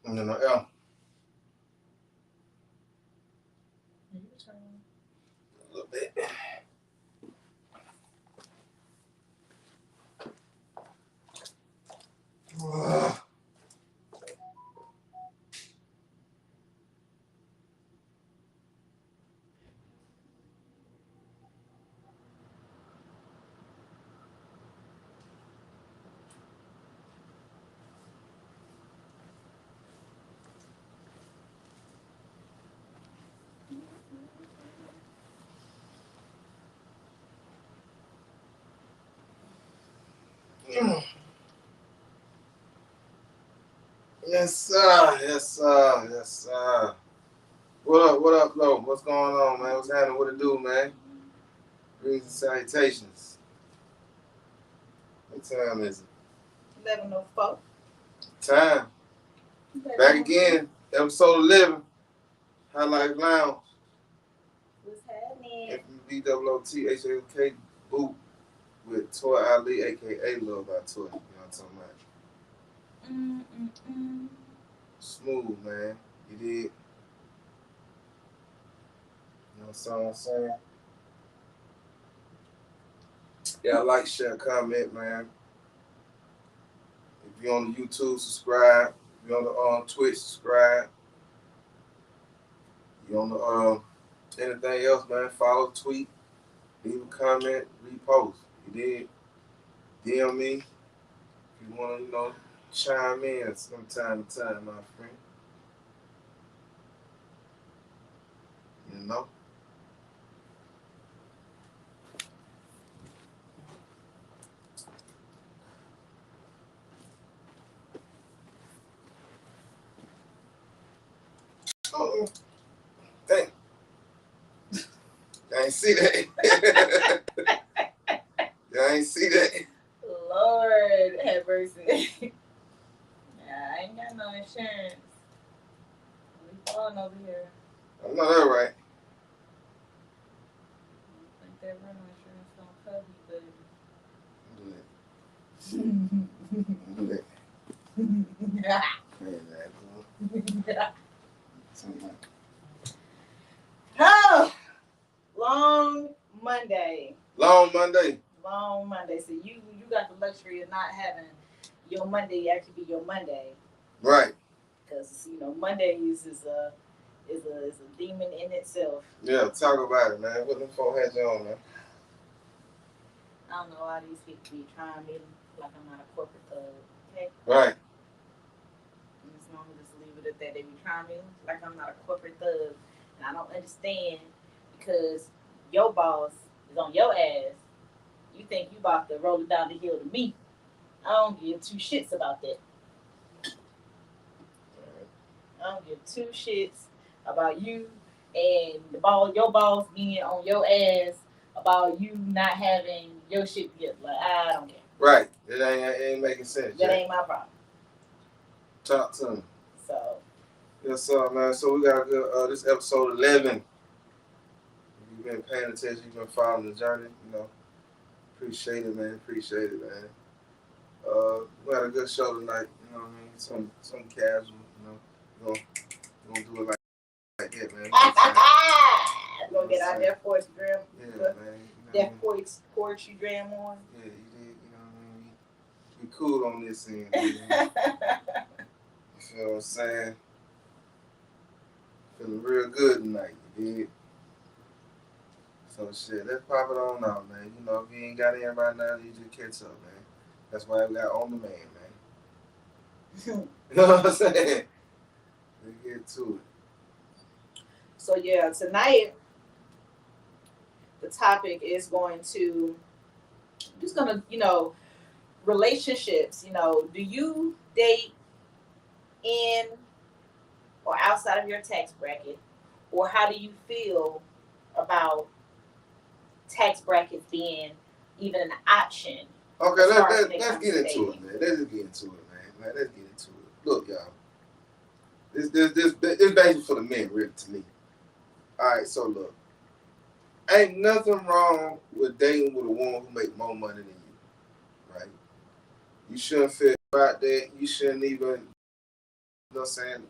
No, no, yeah. A little bit. Yes, sir. Yes, sir. Yes, sir. What up? What up, Lo? What's going on, man? What's happening? What it do, man? Greetings and salutations. What time is it? 11:04. Time. Back again. Episode 11. High Life Lounge. What's happening? FBWOTHAK Boot with Toy Ali, aka Love by Toy. You know what I'm talking about? Smooth, man. You did. You know what I'm saying? Yeah, like, share, comment, man. If you're on the YouTube, subscribe. If you're on the Twitch, subscribe. You on the anything else, man? Follow, tweet, leave a comment, repost. You did. DM me if you want to, chime in from time to time, my friend. You know. Oh, dang. I ain't see that. I ain't see that. Lord have mercy. I ain't got no insurance. We falling over here. I know that right. I think that rental insurance don't cover you, baby. Do that. Oh, long Monday. Long Monday. Long Monday. So you got the luxury of not having your Monday actually be your Monday. Right. Because Mondays is a demon in itself. Yeah, talk about it, man. What them folk had you on, man? I don't know why these people be trying me like I'm not a corporate thug. Okay. Right. I'm just gonna just leave it at that. They be trying me like I'm not a corporate thug, and I don't understand because your boss is on your ass. You think you about to roll it down the hill to me? I don't give two shits about that. I don't give two shits about you and your boss being on your ass about you not having your shit together. Like I don't care. Right. It ain't making sense. That ain't my problem. Talk to me. So. Yes, sir, man. So we got a good, this episode 11. If you've been paying attention, you've been following the journey, appreciate it, man. Appreciate it, man. We had a good show tonight, you know what I mean? Some casual, We're gonna do it like that, man. We're gonna get out that poetry Yeah, man. That poetry dram on. Yeah, you did, we cool on this end, man. You feel what I'm saying? Feeling real good tonight, you did. So shit, let's pop it on out, man. If you ain't got in right now, you just catch up, man. That's why we got On Demand, man. You know what I'm saying? Let's get to it. So yeah, tonight the topic is going to relationships. Do you date in or outside of your tax bracket, or how do you feel about tax brackets being even an option? Okay, let's get into it, man. Let's get into it, man. Let's get into it. Look, y'all. This basically for the men, really, to me. All right, so look. Ain't nothing wrong with dating with a woman who make more money than you, right? You shouldn't feel about that. You shouldn't even know what I'm saying?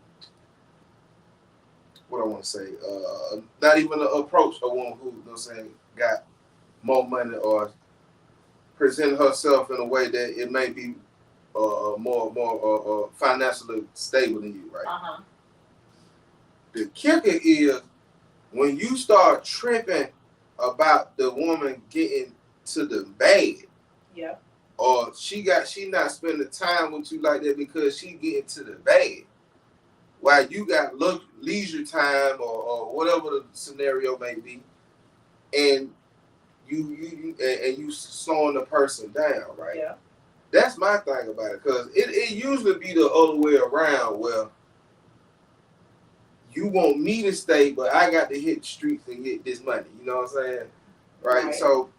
What I want to say, not even approach a woman who, you know what I'm saying, got more money or present herself in a way that it may be more financially stable than you, right? Uh-huh. The kicker is when you start tripping about the woman getting to the bed. Yeah. Or she not spending time with you like that because she getting to the bed. While you got leisure time or whatever the scenario may be, and you slowing the person down, right? Yeah. That's my thing about it, because it usually be the other way around where you want me to stay, but I got to hit the streets and get this money. You know what I'm saying? Right? So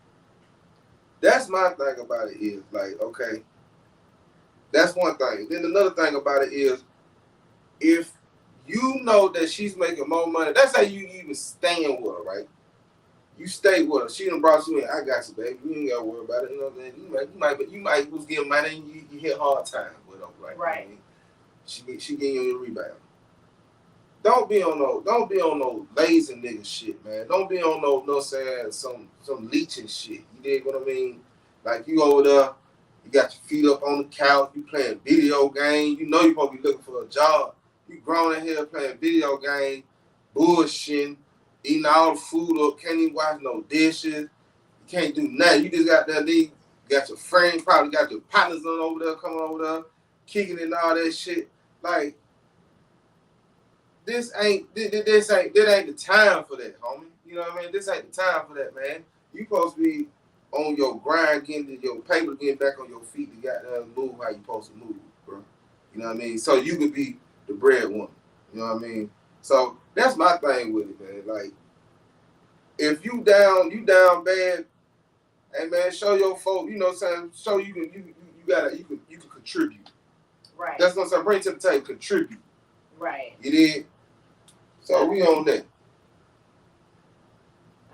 that's my thing about it is like, okay, that's one thing. Then another thing about it is if you know that she's making more money, that's how you even staying with her, right? You stay with her. She done brought you in. I got you, baby. You ain't got to worry about it. You know what I'm saying? You might was getting money and you hit hard time with her, right? Right. I mean, she getting you your rebound. Don't be on no lazy nigga shit, man. Don't be on no saying some leeching shit. You dig what I mean? Like you over there, you got your feet up on the couch, you playing video games. You know you supposed to be looking for a job. You grown in here playing video games, bullshitting, eating all the food up, can't even wash no dishes. You can't do nothing. You just got that you got your friends, probably got your partners on over there, coming over there, kicking and all that shit. Like, This ain't the time for that, homie. You know what I mean? This ain't the time for that, man. You supposed to be on your grind, getting your paper, getting back on your feet to goddamn move how you supposed to move, bro. You know what I mean? So you could be the breadwinner. You know what I mean? So that's my thing with it, man. Like, if you down bad, hey man, show your folk, you know what I'm saying? Show you can contribute. Right. That's what I'm saying. Bring it to the table, contribute. Right. You did. So we on that.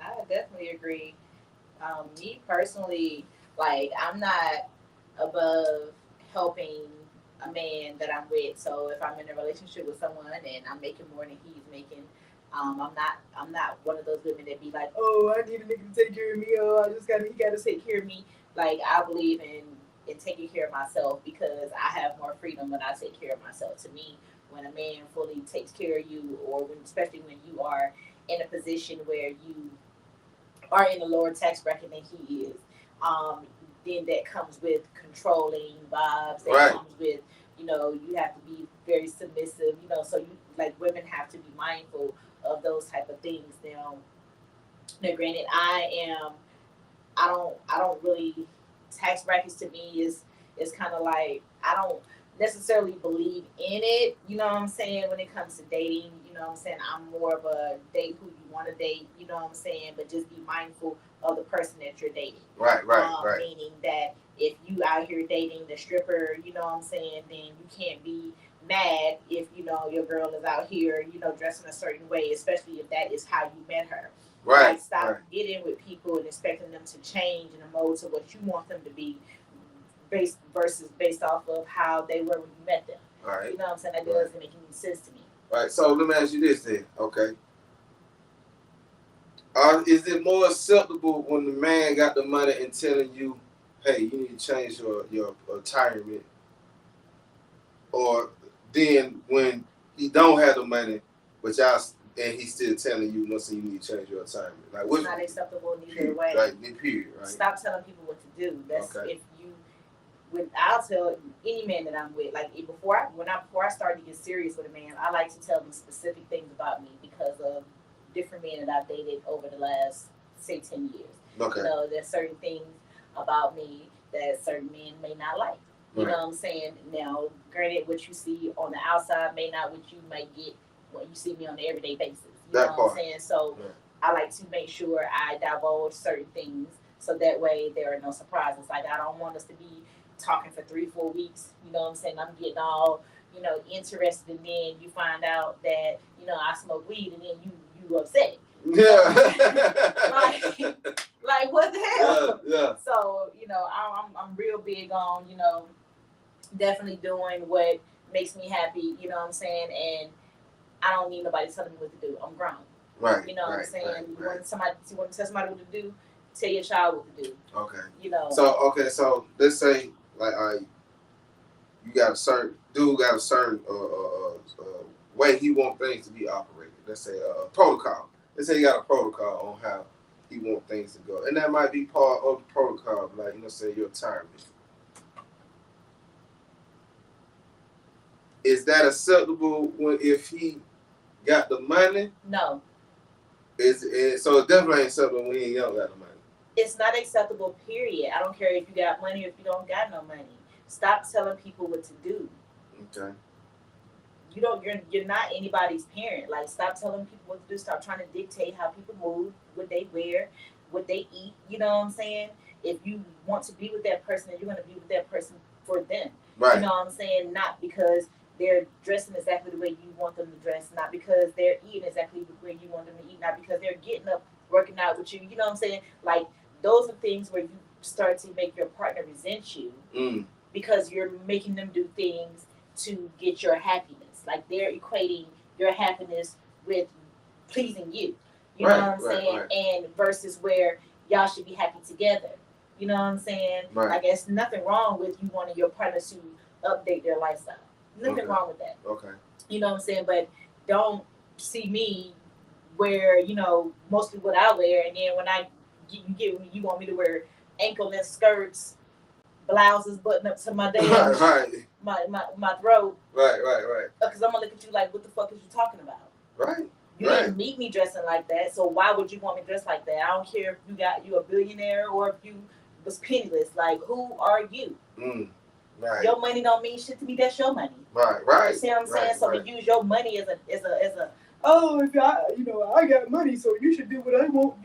I definitely agree. Me personally, like I'm not above helping a man that I'm with. So if I'm in a relationship with someone and I'm making more than he's making, I'm not one of those women that be like, oh, I need a nigga to take care of me. Oh, he gotta take care of me. Like I believe in taking care of myself because I have more freedom when I take care of myself. To me, when a man fully takes care of you, or especially when you are in a position where you are in a lower tax bracket than he is, then that comes with controlling vibes. That comes with, you have to be very submissive. So you like women have to be mindful of those type of things. Now granted, I don't really, tax brackets to me is kind of like I don't necessarily believe in it, you know what I'm saying, when it comes to dating, you know what I'm saying. I'm more of a date who you want to date, you know what I'm saying, but just be mindful of the person that you're dating. Right. Meaning that if you out here dating the stripper, you know what I'm saying, then you can't be mad if, your girl is out here, dressing a certain way, especially if that is how you met her. Right. Like stop getting with people and expecting them to change in a mode to what you want them to be. Based off of how they were when you met them. Right. You know what I'm saying? That doesn't make any sense to me. Right. So let me ask you this then. Okay. Is it more acceptable when the man got the money and telling you, hey, you need to change your retirement? Or then when he don't have the money, but and he's still telling you, you need to change your retirement. Like, it's not acceptable in either way. Like, period, right? Stop telling people what to do. That's okay. I'll tell any man that I'm with, like before I started to get serious with a man, I like to tell them specific things about me because of different men that I've dated over the last, say, 10 years. Okay. There's certain things about me that certain men may not like. You know what I'm saying? Now, granted, what you see on the outside may not what you might get when you see me on an everyday basis. You know what I'm saying? So I like to make sure I divulge certain things so that way there are no surprises. Like I don't want us to be talking for 3-4 weeks, you know what I'm saying? I'm getting all, interested, and then you find out that, I smoke weed, and then you upset. Yeah. like what the hell? Yeah. So, I'm real big on, definitely doing what makes me happy. You know what I'm saying? And I don't need nobody telling me what to do. I'm grown. Right. You know what I'm saying? Right. You want to tell somebody what to do, tell your child what to do. Okay. You know. So let's say like you got a certain way he want things to be operated. Let's say a protocol. Let's say you got a protocol on how he want things to go, and that might be part of the protocol, like say your retirement. Is that acceptable if he got the money? No. So it definitely ain't acceptable when he don't got the money. It's not acceptable, period. I don't care if you got money or if you don't got no money. Stop telling people what to do. Okay. You're not anybody's parent. Like, stop telling people what to do. Stop trying to dictate how people move, what they wear, what they eat. You know what I'm saying? If you want to be with that person, then you're going to be with that person for them. Right. You know what I'm saying? Not because they're dressing exactly the way you want them to dress, not because they're eating exactly the way you want them to eat, not because they're getting up, working out with you. You know what I'm saying? Like, those are things where you start to make your partner resent you because you're making them do things to get your happiness. Like, they're equating your happiness with pleasing you. You know what I'm saying? Right. And versus where y'all should be happy together. You know what I'm saying? Right. Like, there's nothing wrong with you wanting your partner to update their lifestyle. Nothing wrong with that. Okay. You know what I'm saying? But don't see me wear, mostly what I wear, and then when you want me to wear ankle-length skirts, blouses button up to my damn my throat. Right. Because I'm gonna look at you like, what the fuck is you talking about? Right. You didn't meet me dressing like that, so why would you want me dressed like that? I don't care if you a billionaire or if you was penniless. Like, who are you? Right. Your money don't mean shit to me. That's your money. Right. You see what I'm saying? So to use your money as a if I got money, so you should do what I want.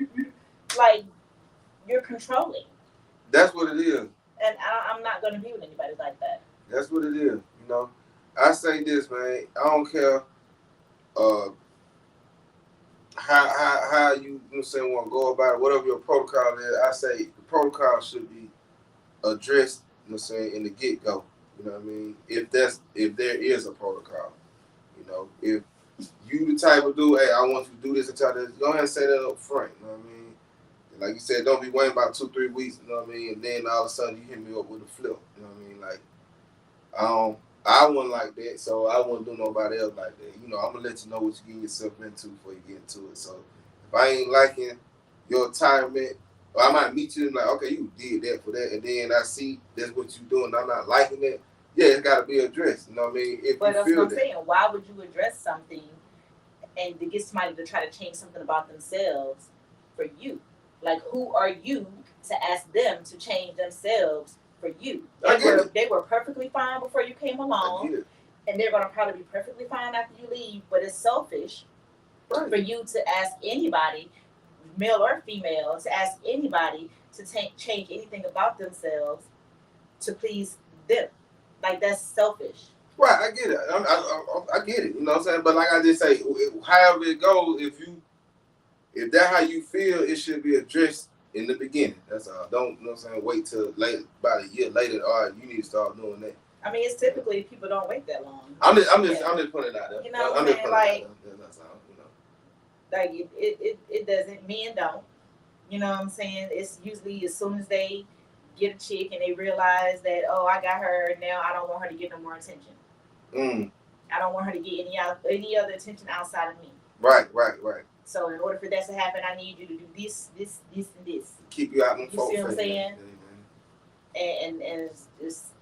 Like, you're controlling. That's what it is. And I'm not gonna be with anybody like that. That's what it is. I say this, man. I don't care how you want to go about it, whatever your protocol is. I say the protocol should be addressed, in the get go. You know what I mean? If there is a protocol, if you the type of dude, hey, I want you to do this and try this, go ahead and say that up front. You know what I mean? And like you said, don't be waiting about 2-3 weeks. You know what I mean? And then all of a sudden you hit me up with a flip. You know what I mean? Like, I wasn't like that, so I wouldn't do nobody else like that. I'm gonna let you know what you get yourself into before you get into it. So if I ain't liking your retirement, or I might meet you and like, okay, you did that for that, and then I see that's what you doing, I'm not liking it. Yeah, it's got to be addressed. You know what I mean? But that's what I'm saying. Why would you address something and to get somebody to try to change something about themselves for you? Like, who are you to ask them to change themselves for you? They were perfectly fine before you came along, and they're going to probably be perfectly fine after you leave. But it's selfish for you to ask anybody, male or female, to ask anybody to change anything about themselves to please them. Like, that's selfish. Right, I get it. I get it. You know what I'm saying? But like I just say, however it goes, if that's how you feel, it should be addressed in the beginning. That's all. Don't, wait till about a year later. All right, you need to start doing that. I mean, it's typically people don't wait that long. I'm just putting it out there. You know what I'm saying? Like, that's all. Like, it doesn't. Men don't. You know what I'm saying? It's usually as soon as they get a chick and they realize that, oh, I got her, now I don't want her to get no more attention. I don't want her to get any other attention outside of me. Right. So in order for that to happen, I need you to do this, and this. Keep you out in the You see what I'm saying? And it's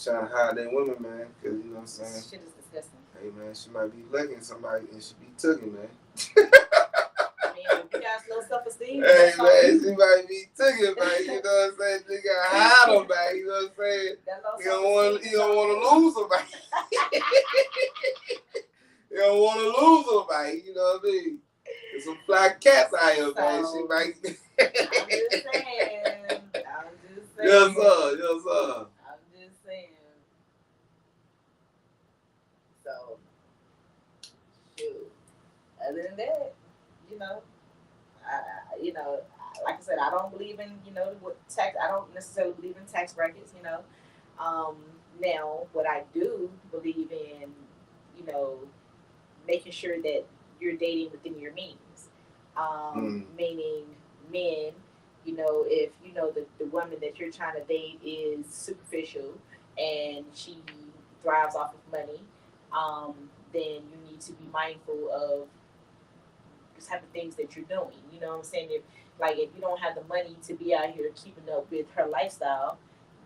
trying to hide that women, man, because you know what I'm saying. This shit is disgusting. Hey, man, she might be looking somebody and she be tugging, man. I mean, if you got low self-esteem. Hey, man, she might be tugging, man. You know what I'm saying? You gotta hide them, man. You know what I'm saying? You don't want to lose them, man. You don't want to lose them, man. You know what I mean? There's some fly cats out here, man. She might. I'm just saying. Yes, sir. I'm just saying. So, shoot. Other than that, like I said, I don't believe in, what tax. I don't necessarily believe in tax brackets. Now, what I do believe in, you know, making sure that you're dating within your means. Meaning men, if you know the woman that you're trying to date is superficial and she thrives off of money, then you need to be mindful of the type of things that you're doing. You know what I'm saying? If you don't have the money to be out here keeping up with her lifestyle,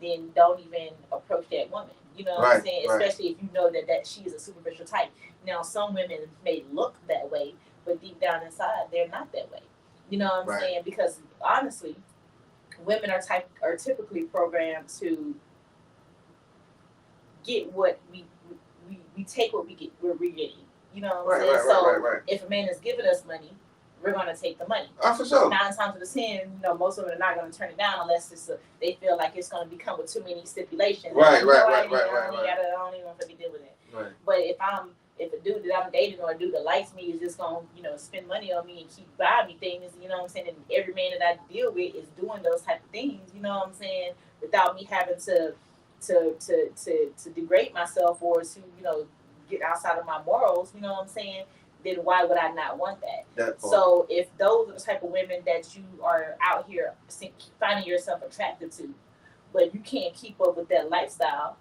then don't even approach that woman. You know what I'm saying? Right. Especially if you know that she is a superficial type. Now, some women may look that way, but deep down inside, they're not that way. You know what I'm saying? Because honestly, women are typically programmed to get what we take what we're getting. You know what I'm saying? So if a man is giving us money, we're gonna take the money. For sure. 9 times out of 10, most women are not gonna turn it down unless they feel like it's gonna become with too many stipulations. Right. I don't even fucking deal with it. Right. But if a dude that I'm dating or a dude that likes me is just gonna, spend money on me and keep buying me things, you know what I'm saying? And every man that I deal with is doing those type of things, you know what I'm saying, without me having to degrade myself or to, get outside of my morals, you know what I'm saying? Then why would I not want that? So if those are the type of women that you are out here finding yourself attracted to, but you can't keep up with that lifestyle,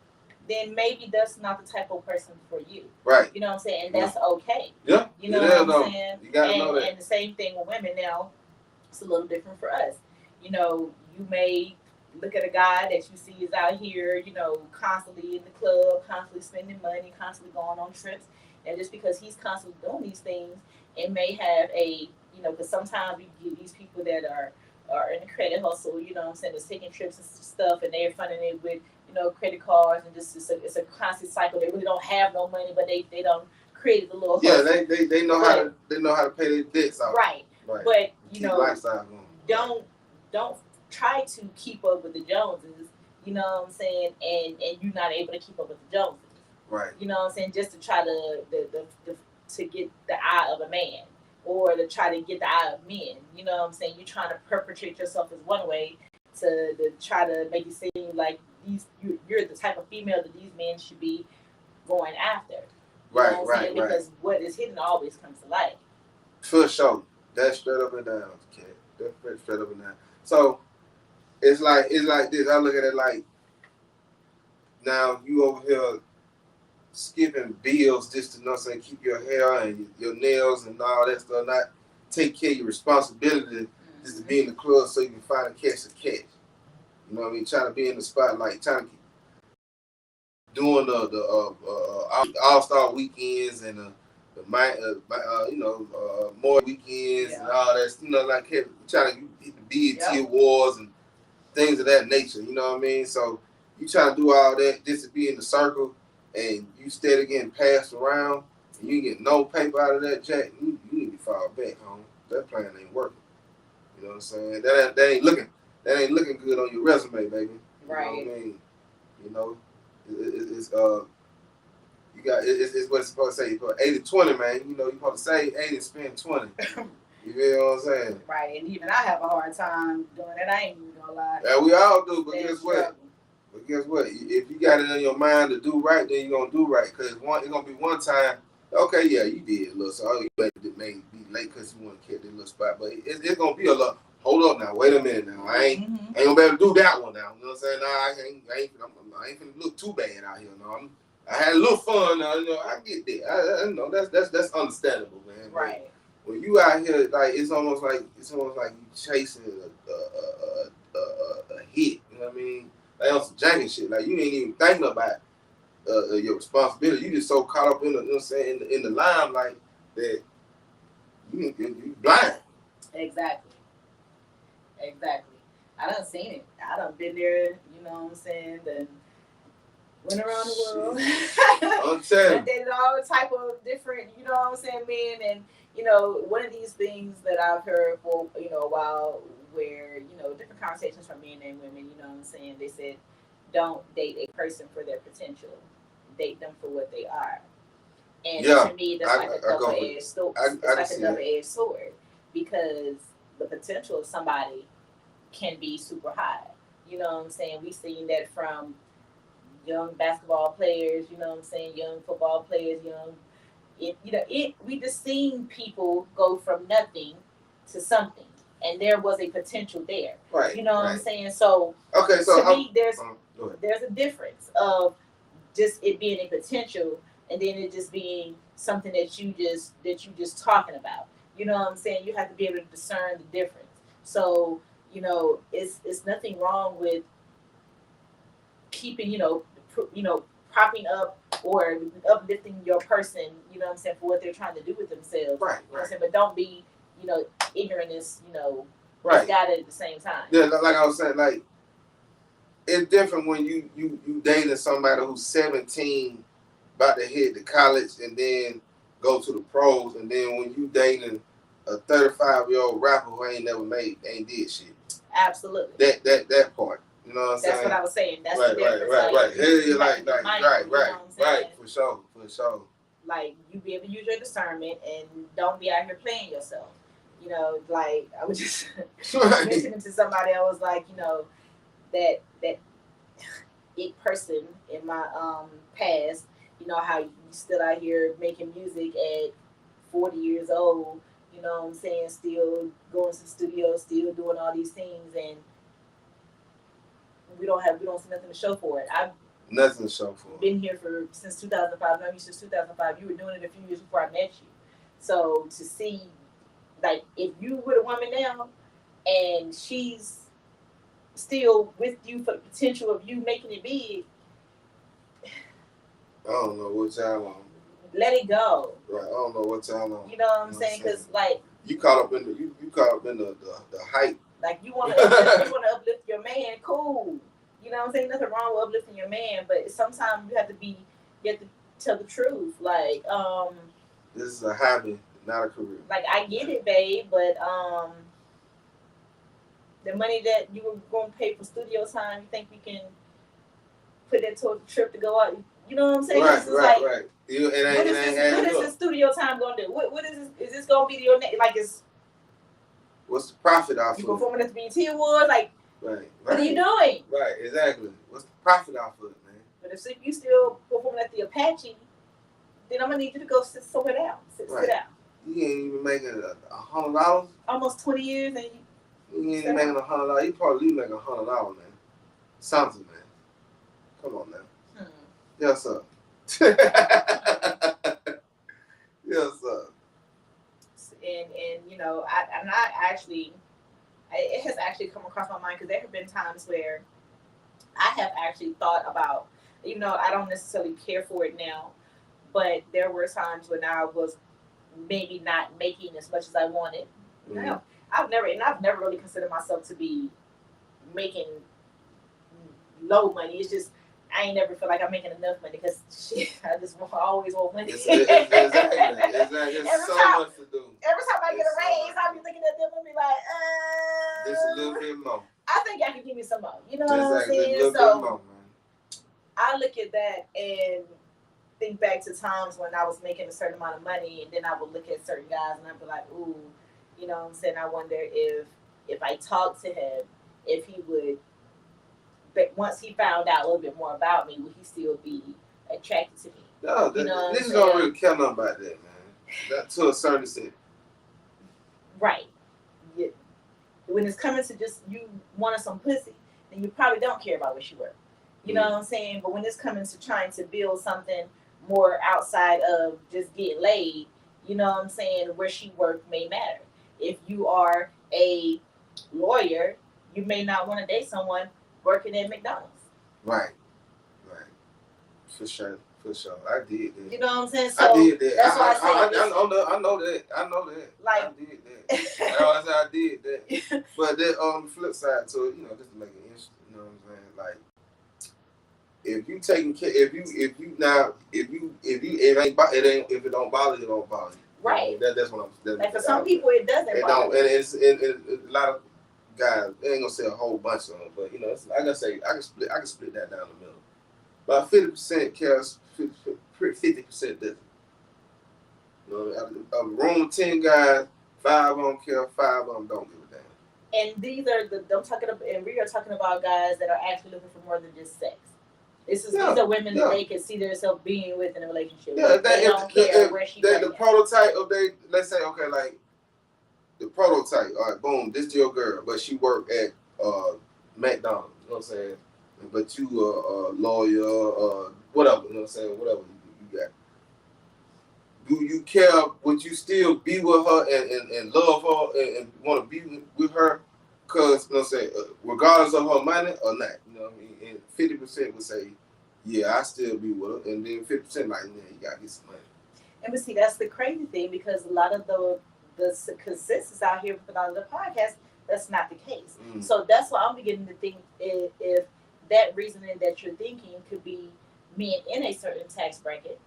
then maybe that's not the type of person for you. Right. You know what I'm saying? And that's okay. Yeah. You know what I'm saying? You gotta know that. And the same thing with women now, it's a little different for us. You may look at a guy that you see is out here, constantly in the club, constantly spending money, constantly going on trips. And just because he's constantly doing these things, it may have because sometimes we get these people that are in the credit hustle, you know what I'm saying, that's taking trips and stuff, and they're funding it with, credit cards, and just it's a constant cycle. They really don't have no money, but they don't create a little hustle. Yeah, they know how to pay their debts out. Right. But lifestyle going. Don't try to keep up with the Joneses, you know what I'm saying, and you're not able to keep up with the Joneses. Right. You know what I'm saying? Just to try to get the eye of a man, or to try to get the eye of men. You know what I'm saying? You're trying to perpetrate yourself as one way to try to make it seem like you're the type of female that these men should be going after. Right. Because what is hidden always comes to light. For sure. That's straight up and down, kid. That's straight up and down. So it's like this. I look at it like, now you over here skipping bills just to keep your hair and your nails and all that stuff, not take care of your responsibility just to be in the club so you can find a catch. You know what I mean? Trying to be in the spotlight, trying to keep doing the all-star weekends and more weekends and all that, trying to get the BET awards and things of that nature. You know what I mean? So you trying to do all that just to be in the circle, and you steady getting passed around, and you get no paper out of that, Jack. You need to fall back home. That plan ain't working. You know what I'm saying? That ain't looking good on your resume, baby. Right. You know what I mean? It's what it's supposed to say. You put 80-20, man. You're supposed to save 80 and spend 20. You feel what I'm saying? Right, and even I have a hard time doing it. I ain't even gonna lie. Yeah, we all do, but guess what? If you got it in your mind to do right, then you're gonna do right. Cause it's gonna be one time. Okay, yeah, you did a little, so you may be late because you want to catch that little spot, but it's gonna be a little. Hold up now, wait a minute now. I ain't gonna be able to do that one now. You know what I'm saying? Nah, I ain't gonna look too bad out here. No, I had a little fun now. I get that. I know that's understandable, man. Right. When you out here, like it's almost like you chasing a hit. You know what I mean? Like on some janky shit. Like you ain't even thinking about your responsibility. You just so caught up in the in the limelight that you blind. Exactly. I done seen it. I done been there. You know what I'm saying? Then went around the world. I'm telling you. Dated all type of different. You know what I'm saying, men, and one of these things that I've heard for a while, where different conversations from men and women. You know what I'm saying? They said, don't date a person for their potential. Date them for what they are. And to me, that's like a double-edged sword. It's like a double-edged sword, because the potential of somebody can be super high. You know what I'm saying? We've seen that from young basketball players, you know what I'm saying, young football players, we just seen people go from nothing to something, and there was a potential there. Right. You know what right. I'm saying? So Okay, so to me, go ahead. there's a difference of just it being a potential and then it just being something that you just talking about. You know what I'm saying? You have to be able to discern the difference. So, it's nothing wrong with keeping, propping up or uplifting your person, you know what I'm saying, for what they're trying to do with themselves. Right, You know what I'm saying? But don't be, ignorant as, Right. misguided at the same time. Yeah, like I was saying, like it's different when you dating somebody who's 17, about to hit the college and then go to the pros, and then when you dating a 35-year-old rapper who ain't did shit. Absolutely. That part. You know what I'm saying? That's what I was saying. That's right, the difference. Right. You Right. For sure. Like, you be able to use your discernment and don't be out here playing yourself. Like I was just mentioning to somebody, I was like, that it person in my past, how you still out here making music at 40 years old, you know what I'm saying, still going to the studio, still doing all these things, and we don't see nothing to show for it. I've nothing to show for it. Been here since 2005. Known you since 2005. You were doing it a few years before I met you. So to see, like, if you with a woman now and she's still with you for the potential of you making it big, I don't know what y'all on. Let it go. Right. I don't know what y'all on. You know what I'm saying? Because like you caught up in the hype. Like you want to uplift your man, cool. You know what I'm saying? Nothing wrong with uplifting your man, but sometimes you have to tell the truth. Like this is a hobby, not a career. Like, I get it, babe, but the money that you were going to pay for studio time, you think we can put that towards the trip to go out? You know what I'm saying? Right. What is this studio time going to do? What is this? Is this going to be your like? What's the profit off of it? You performing at the BET Awards, like? Right. What are you doing? Right. Exactly. What's the profit off of it, man? But if you still performing at the Apache, then I'm gonna need you to go sit somewhere down. Sit down. You ain't even making $100. Almost 20 years, and you ain't even making $100. You probably making $100, man. Something, man. Come on, man. Yes, sir. Yes, sir. And it has actually come across my mind because there have been times where I have actually thought about, even though I don't necessarily care for it now, but there were times when I was maybe not making as much as I wanted. Mm-hmm. No, I've never really considered myself to be making low money. It's just I ain't never feel like I'm making enough money because I just always want money. Exactly. There's so much to do. Every time I get a raise, I'll be looking at them and be like, just a little bit more. I think I can give me some more. You know what I'm saying? So I look at that and think back to times when I was making a certain amount of money, and then I would look at certain guys and I'd be like, ooh, you know what I'm saying? I wonder if I talked to him, if he would. But once he found out a little bit more about me, would he still be attracted to me? No, niggas don't really care nothing about that, man. That to a certain extent. Right. Yeah. When it's coming to just you wanting some pussy, then you probably don't care about where she works. You know what I'm saying? But when it's coming to trying to build something more outside of just getting laid, you know what I'm saying, where she worked may matter. If you are a lawyer, you may not want to date someone working at McDonald's. Right. For sure. I did that. You know what I'm saying? So I did that. That's why I know that. Like, I did that. I did that. But then on the flip side to it, just to make it interesting, you know what I'm saying? Like, if you taking care, if it don't bother you, it don't bother you. Right. That's what I'm. Like for some people, it doesn't. It don't, and it's a lot of guys. I ain't gonna say a whole bunch of them, but it's like I say, I can split that down the middle. About 50% cares, 50% doesn't. Out of a room of 10 guys, 5 of them care, 5 of them don't give a damn. And these are we are talking about guys that are actually looking for more than just sex. These are women that they can see themselves being with in a relationship. Yeah, they don't care where she the prototype of they, let's say, okay, like the prototype, all right, boom, this your girl, but she worked at McDonald's, you know what I'm saying? But you a lawyer, whatever, you know what I'm saying? Whatever you got. Do you care? Would you still be with her and love her and want to be with her? Because, you know what I'm saying, regardless of her money or not, you know what I mean? And 50% would say, yeah, I still be with her. And then 50% like, man, you got to get some money. And but see, that's the crazy thing, because a lot of the consensus out here for the podcast, that's not the case. So that's why I'm beginning to think if that reasoning that you're thinking could be men in a certain tax bracket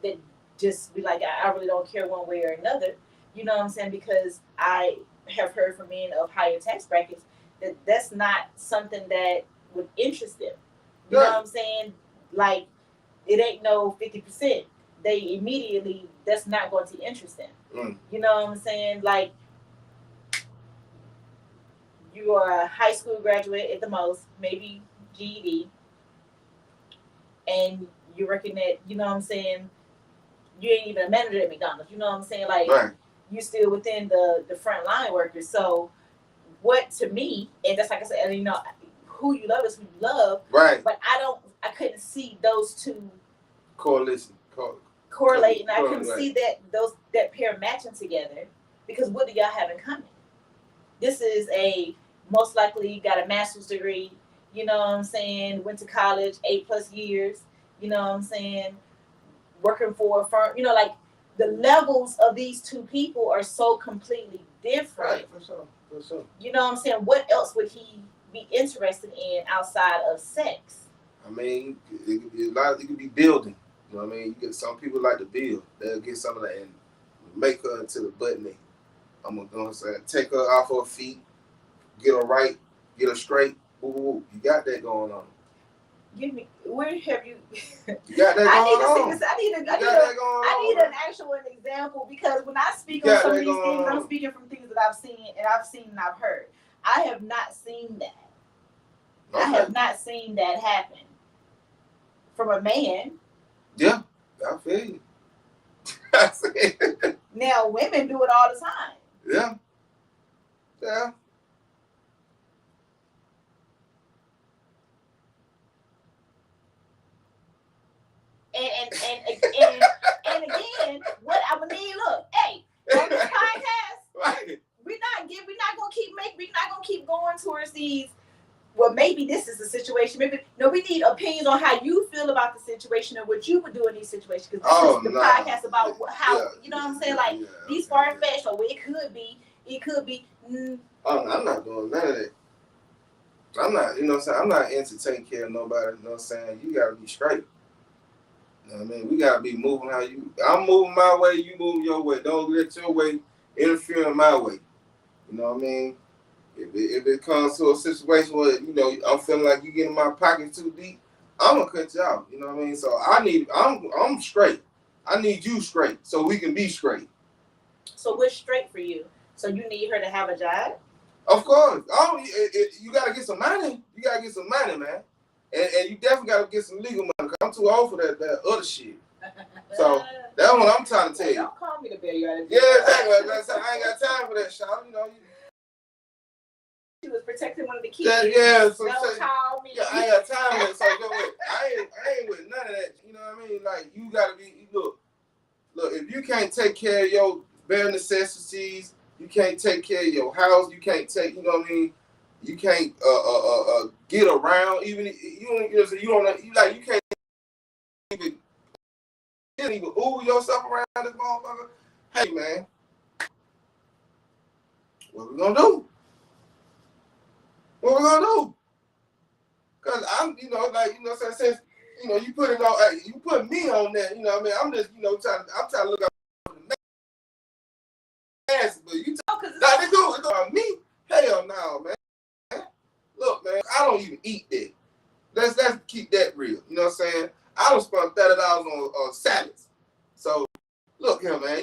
that just be like, I really don't care one way or another. You know what I'm saying? Because I have heard from men of higher tax brackets that that's not something that would interest them. You know what I'm saying? Like, it ain't no 50%. They immediately, that's not going to interest them. You know what I'm saying? Like, you are a high school graduate at the most, maybe GED, and you're working at, you know what I'm saying, you ain't even a manager at McDonald's. You know what I'm saying? Like, you still within the front line workers. So what, to me, and that's like I said, you know, who you love is who you love. Right. But I couldn't see those two correlating. I couldn't see that pair matching together, because what do y'all have in common? This is most likely got a master's degree, you know what I'm saying, went to college 8+ years, you know what I'm saying, working for a firm, you know, like the levels of these two people are so completely different. Right, for sure. You know what I'm saying? What else would he be interested in outside of sex? I mean, it could be building. You know what I mean? You get some people like to build. They'll get some of that and make her into the butt naked. I'm gonna say, take her off her feet, get her right, get her straight. Ooh, you got that going on. Give me, where have you? You got that going on. I need an actual example, because when I speak on some of these things, I'm speaking from things that I've seen and I've heard. I have not seen that. Okay. I have not seen that happen from a man. Yeah, I feel you. Now, women do it all the time. Yeah. And again, what I would need, look, hey, on this podcast, right. we're not gonna keep going towards these. Well, maybe this is the situation. Maybe we need opinions on how you feel about the situation and what you would do in these situations. Because this is the podcast about how, you know what I'm saying, like these far-fetched, or it could be. I'm not doing none of that. I'm not, you know what I'm saying, I'm not into taking care of nobody, you know what I'm saying. You gotta be straight. You know what I mean? We gotta be moving I'm moving my way, you move your way. Don't let your way interfere in my way. You know what I mean? If it comes to a situation where, you know, I'm feeling like you get in my pocket too deep, I'm gonna cut you out. You know what I mean? So I'm straight. I need you straight so we can be straight. So what's straight for you? So you need her to have a job? Of course. You gotta get some money. You gotta get some money, man. And you definitely gotta get some legal money, because I'm too old for that other shit. So that's what I'm trying to tell you. Don't call me to bail you out of jail. Yeah, exactly. I ain't got time for that, Sean. You know. She was protecting one of the kids. So don't call me. Yeah, I ain't got time for that. So go with. I ain't with none of that. You know what I mean? Like, you gotta be, look. If you can't take care of your bare necessities, you can't take care of your house. You can't take. You know what I mean? You can't get around. Even you can't even Uber yourself around this motherfucker. Hey, man, what we gonna do? What we gonna do? Cause I'm, since you put it on, you put me on that. You know what I mean? I'm just, I'm trying to look out for the next, but you they do it on me. Hell no, man. Look, man, I don't even eat that. Let's keep that real. You know what I'm saying? I don't spend $30 on salads. So look here, man.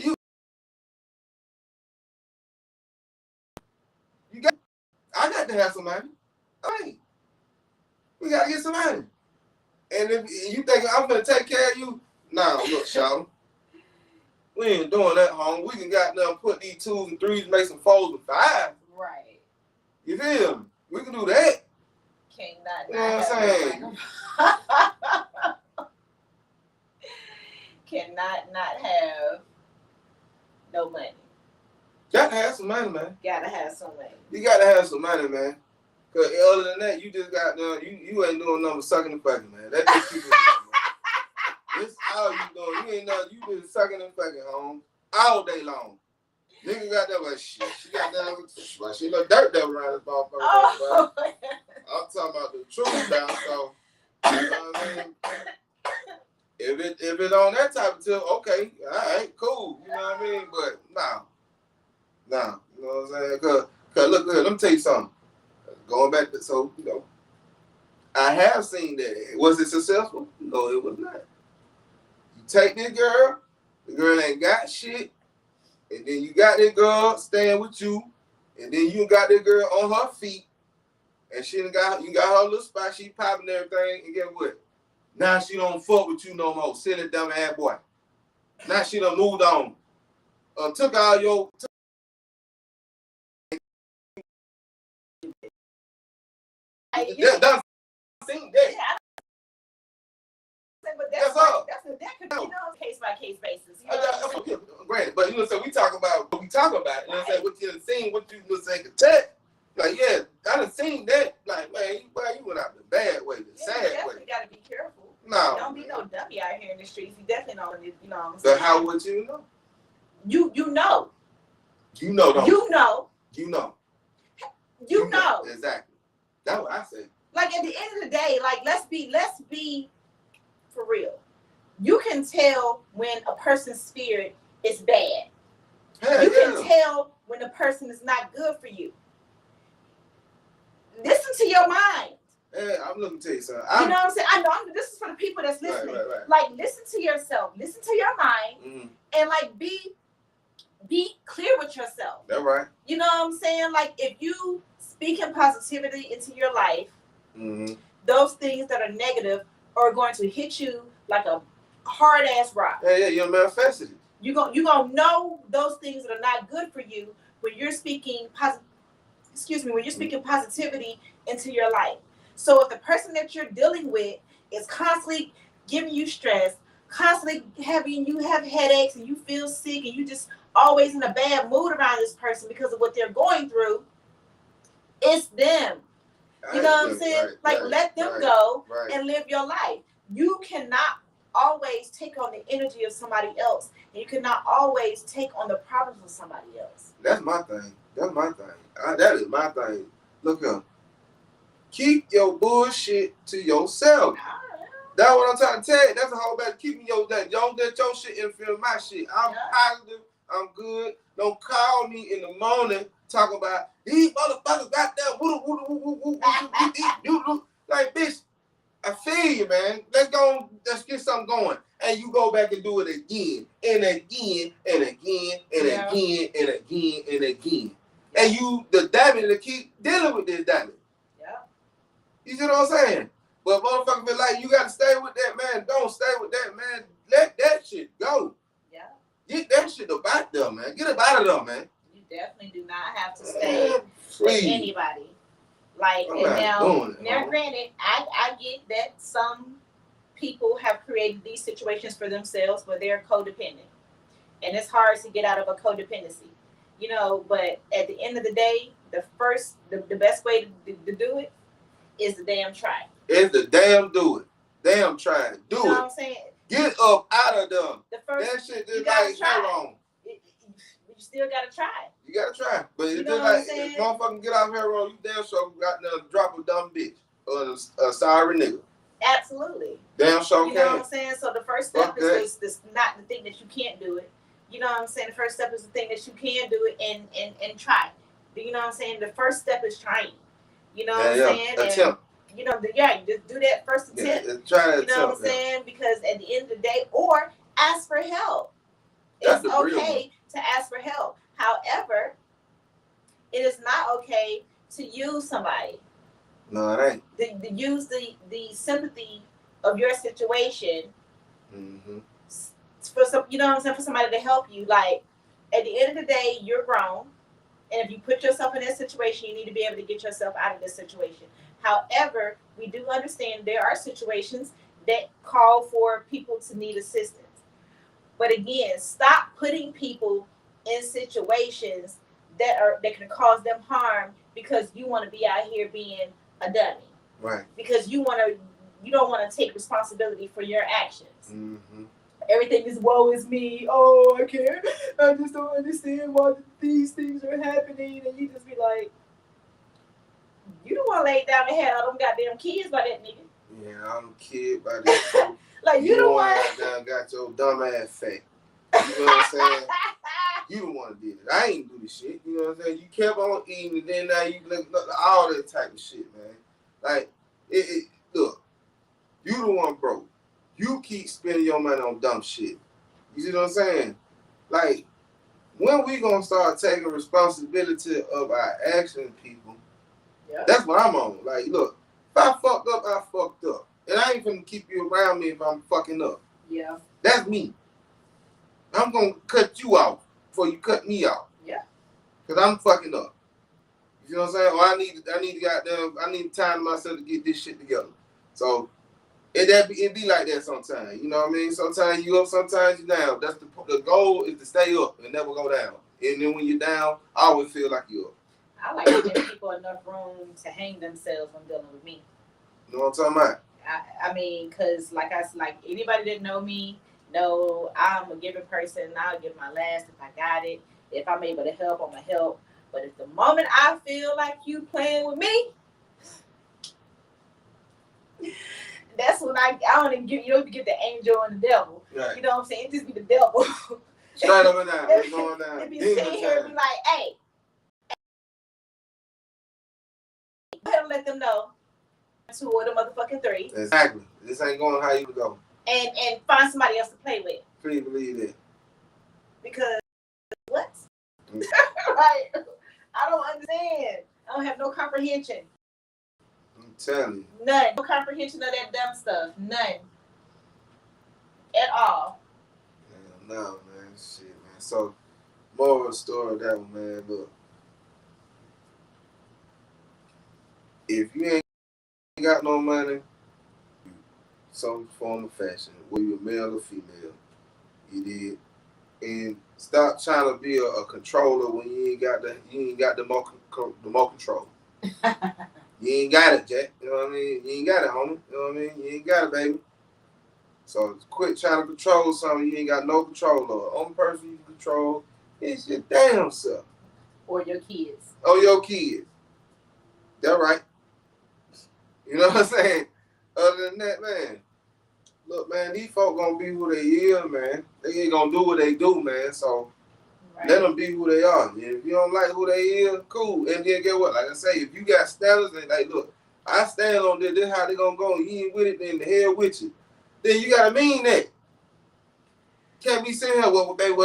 I got to have some money. We gotta get some money. And if you think I'm gonna take care of you, nah, look, Shawty. We ain't doing that, home. We can goddamn put these 2s and 3s, make some 4s and 5s. Right. You feel me? We can do that. Cannot. You know what I'm saying? Cannot not have no money. Gotta have some money, man. Gotta have some money. You gotta have some money, man. Cause other than that, you just got you ain't doing nothing but sucking and fucking, man. That just keep it man. This all you doing. You ain't nothing. You been sucking and fucking, home all day long. Nigga got that like shit. She got that she look dirt devil around this motherfucker. Oh. I'm talking about the truth now. So you know what I mean? If it on that type of tip, okay, all right, cool. You know what I mean? But nah. You know what I'm saying? Cause look good. Let me tell you something. Going back to I have seen that. Was it successful? No, it was not. You take this girl, the girl ain't got shit, and then you got this girl staying with you, and then you got this girl on her feet, and you got her little spot, she popping everything, and get what? Now she don't fuck with you no more. Silly dumb ass boy. Now she done moved on. Took all your done seen that. Yeah, but That's all. That could be case by case basis. Granted, but you know, so we talk about what we talk about. You know what I'm saying? What you done seen, what you was saying could tech. Like, yeah, I done seen that. Like, man, you went out the bad way, the sad way. You gotta be careful. No. Don't be no dummy out here in the streets. You definitely don't, you know what I'm saying? But how would you know? You know. You know, don't you? Know. You know. You know. Exactly. That's what I say. Like, at the end of the day, like, let's be for real. You can tell when a person's spirit is bad. You can tell when a person is not good for you. Listen to your mind. Hey, I'm looking to tell you something. You know what I'm saying? I know this is for the people that's listening. Right. Like, listen to yourself. Listen to your mind. And, like, be clear with yourself. That's right. You know what I'm saying? Like, if you speaking positivity into your life, those things that are negative are going to hit you like a hard ass rock. Yeah, you're manifesting it. You're gonna know those things that are not good for you when you're speaking positivity into your life. So if the person that you're dealing with is constantly giving you stress, constantly having you have headaches and you feel sick and you just always in a bad mood around this person because of what they're going through, it's them. You know what I'm saying? Let them go and live your life. You cannot always take on the energy of somebody else, and you cannot always take on the problems of somebody else. That's my thing. That is my thing. Look up. Keep your bullshit to yourself. That's what I'm trying to tell you. That's the whole about keeping don't let your shit interfere with my shit. I'm positive. I'm good. Don't call me in the morning talking about these motherfuckers got that like, bitch, I feel you, man. Let's get something going. And you go back and do it again and again and again and again and again and again. And you, the damage to keep dealing with this damage. Yeah. You see what I'm saying? But motherfucker be like, you gotta stay with that, man. Don't stay with that, man. Let that shit go. Yeah. Get that shit about them, man. Get up out of them, man. You definitely do not have to stay with anybody. Like, and now granted, I get that some people have created these situations for themselves where they're codependent. And it's hard to get out of a codependency. You know, but at the end of the day, the best way to do it is the damn try. It's the damn do it. Damn try. Do it. You know what I'm saying? Get up out of them. That shit just like heroin. You still gotta try. You gotta try. But it's just like if motherfucking get off heroin, you damn sure got to drop a dumb bitch or a sorry nigga. Absolutely. Damn sure You know what I'm saying? So the first step is this not the thing that you can't do it. You know what I'm saying? The first step is the thing that you can do it and try. You know what I'm saying? The first step is trying. You know what I'm saying? Attempt. You know, just do that first attempt. Try to you know what I'm saying? Because at the end of the day, or ask for help. It's okay to ask for help. However, it is not okay to use somebody. No, it ain't. Use the sympathy of your situation Mm-hmm. for some, you know what I'm saying, for somebody to help you. Like at the end of the day, you're grown, and if you put yourself in that situation, you need to be able to get yourself out of this situation. However, we do understand there are situations that call for people to need assistance. But again, stop putting people in situations that can cause them harm because you want to be out here being a dummy. Right. Because you don't want to take responsibility for your actions. Mm-hmm. Everything is woe is me. Oh, I can't. I just don't understand why these things are happening. And you just be like, you don't want to lay down and have all them goddamn kids by that nigga. Yeah, I'm a kid by this too. Like you don't want got your dumb ass fat. You know what I'm saying? You don't want to do it. I ain't do the shit. You know what I'm saying? You kept on eating, and then now you look all that type of shit, man. Like, look, you the one broke. You keep spending your money on dumb shit. You see what I'm saying? Like, when we gonna start taking responsibility of our actions, people? Yeah. That's what I'm on. Like, look, if I fucked up, I fucked up. And I ain't gonna keep you around me if I'm fucking up. Yeah. That's me. I'm gonna cut you out before you cut me out. Yeah. Cause I'm fucking up. You know what I'm saying? Or I need time myself to get this shit together. So it be like that sometimes. You know what I mean? Sometimes you up, sometimes you down. That's the goal is to stay up and never go down. And then when you're down, I always feel like you're up. I like giving people enough room to hang themselves when dealing with me. You know what I'm talking about? I mean, cause like anybody that know me know I'm a giving person. I'll give my last if I got it. If I'm able to help, I'm gonna help. But if the moment I feel like you playing with me, that's when I don't even give you don't even get the angel and the devil. Right. You know what I'm saying? It just be the devil. Straight up and down. It's going down. It be sitting here and be like, hey. Go ahead and let them know. 2 or the motherfucking 3. Exactly. This ain't going how you go. And find somebody else to play with. Please believe it. Because what? Like, I don't understand. I don't have no comprehension. I'm telling you. None. No comprehension of that dumb stuff. None. At all. No, man. Shit, man. So, moral of the story of that one, man. Look. If you ain't got no money, some form of fashion, whether you're male or female, you did. And stop trying to be a controller when you ain't got the more control. You ain't got it, Jack. You know what I mean? You ain't got it, homie. You know what I mean? You ain't got it, baby. So quit trying to control something you ain't got no control of. The only person you can control is your damn self. Or your kids. Or your kids. That's right. You know what I'm saying? Other than that, man. Look, man, these folk gonna be who they is, man. They ain't gonna do what they do, man. So let them be who they are. And if you don't like who they is, cool. And then get what? Like I say, if you got standards and like, look, I stand on this. This how they gonna go. You ain't with it, then the hell with you. Then you gotta mean that. Can't be saying no, man.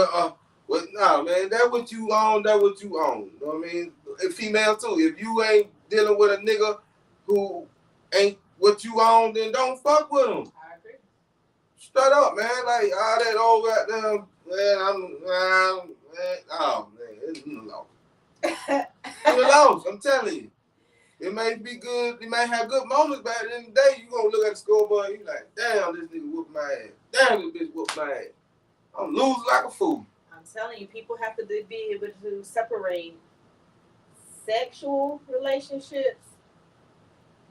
That what you own. That what you own. You know what I mean? And female too. If you ain't dealing with a nigga who ain't what you own, then don't fuck with him. Straight up, man. Like all that old goddamn man. Oh man, it's lost. It's lost. I'm telling you. It may be good. It may have good moments, but at the end of the day, you gonna look at the scoreboard. And you like, damn, this nigga whooped my ass. Damn, this bitch whooped my ass. I'm losing like a fool. I'm telling you, people have to be able to separate sexual relationships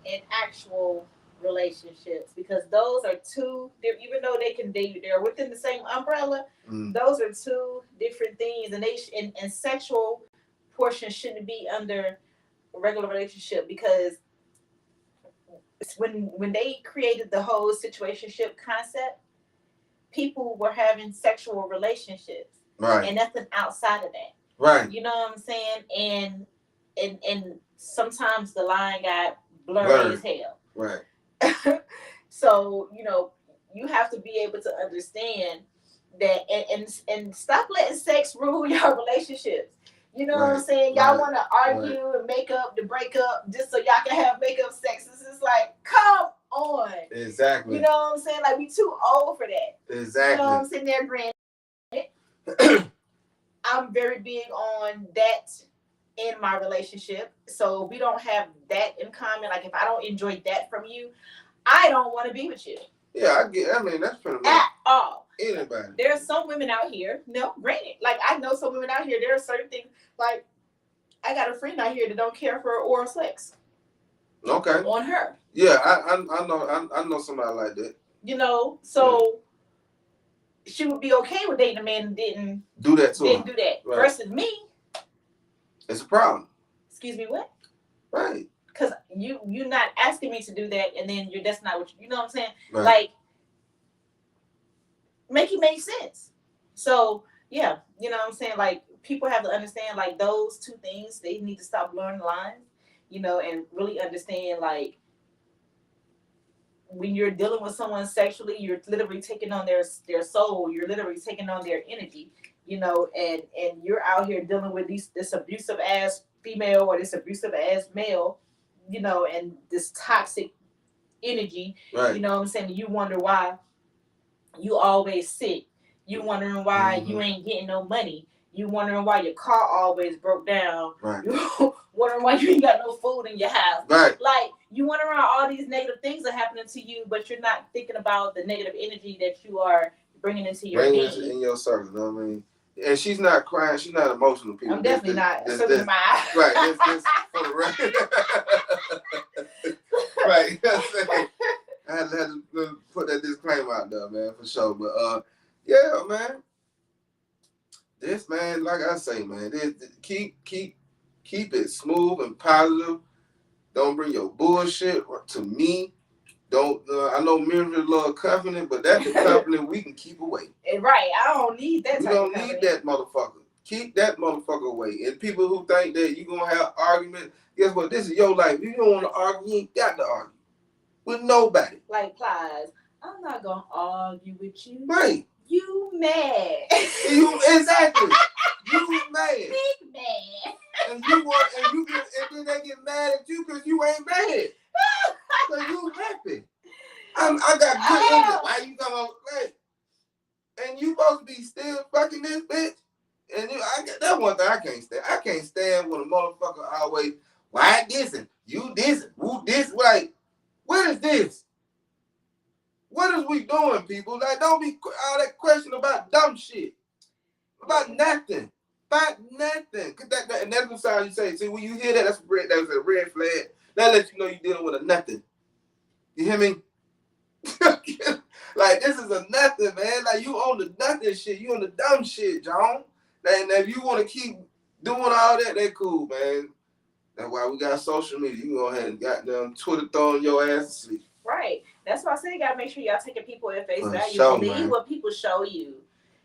and actual relationships, because those are two, even though they're within the same umbrella, those are two different things, and and sexual portion shouldn't be under a regular relationship, because when they created the whole situationship concept, people were having sexual relationships, right, and nothing outside of that, right? You know what I'm saying? And sometimes the line got blurry as hell, right? So, you know, you have to be able to understand that and stop letting sex rule your relationships. You know what I'm saying? Y'all want to argue and make up to break up just so y'all can have make up sex. This is like, come on. Exactly. You know what I'm saying? Like, we too old for that. Exactly. You know what I'm saying? There, granted, I'm very big on that in my relationship. So we don't have that in common. Like, if I don't enjoy that from you, I don't want to be with you. Yeah, I mean, that's pretty much at all. Anybody. There are some women out here. No, granted, like, I know some women out here. There are certain things, like, I got a friend out here that don't care for oral sex. Okay. On her. Yeah, I know somebody like that. You know, so she would be okay with dating a man that didn't do that to her. Didn't do that. Right. Versus me. It's a problem. Excuse me, what? Right. Because you're not asking me to do that, and then that's not what you know what I'm saying? Right. Like, make it make sense. So yeah, you know what I'm saying? Like, people have to understand, like, those two things, they need to stop blurring the lines, you know, and really understand, like, when you're dealing with someone sexually, you're literally taking on their soul, you're literally taking on their energy, you know, and you're out here dealing with this abusive ass female or this abusive ass male, you know, and this toxic energy, right. You know what I'm saying? You wonder why you always sick. You wondering why you ain't getting no money. You wondering why your car always broke down. Right. You wondering why you ain't got no food in your house. Right. Like, you wondering all these negative things are happening to you, but you're not thinking about the negative energy that you are bringing into your being. In your circle, you know what I mean? And she's not crying. She's not emotional, people. I'm definitely not. That's my eyes. Right. That's for the record. Right. I had to put that disclaimer out there, man, for sure. But, yeah, man. This, man, like I say, man, keep it smooth and positive. Don't bring your bullshit to me. Don't. I know Mildred love company, but that's the company we can keep away. Right. I don't need that. We don't need that motherfucker. Keep that motherfucker away. And people who think that you gonna have arguments, guess what? This is your life. If you don't want to argue, you ain't got to argue with nobody. Like Plies, I'm not gonna argue with you. Right. You mad. Exactly. You mad. Big mad. And then they get mad at you because you ain't mad. So you happy. I got good English. Why you come on? Like, and you supposed to be still fucking this bitch? And that's one thing I can't stand. I can't stand when a motherfucker always, why this and you this and who this? Like, what is this? What is we doing, people? Like, don't be all that question about dumb shit. About nothing. About nothing. And that's the sound you say. See, when you hear that, that's a red flag. That lets you know you're dealing with a nothing. You hear me? Like, this is a nothing, man. Like, you on the nothing shit. You on the dumb shit, John. And if you want to keep doing all that, that's cool, man. That's why we got social media. You go ahead and got them Twitter throwing your ass to sleep. Right. That's why I say you gotta make sure y'all taking people at face value. Believe what people show you.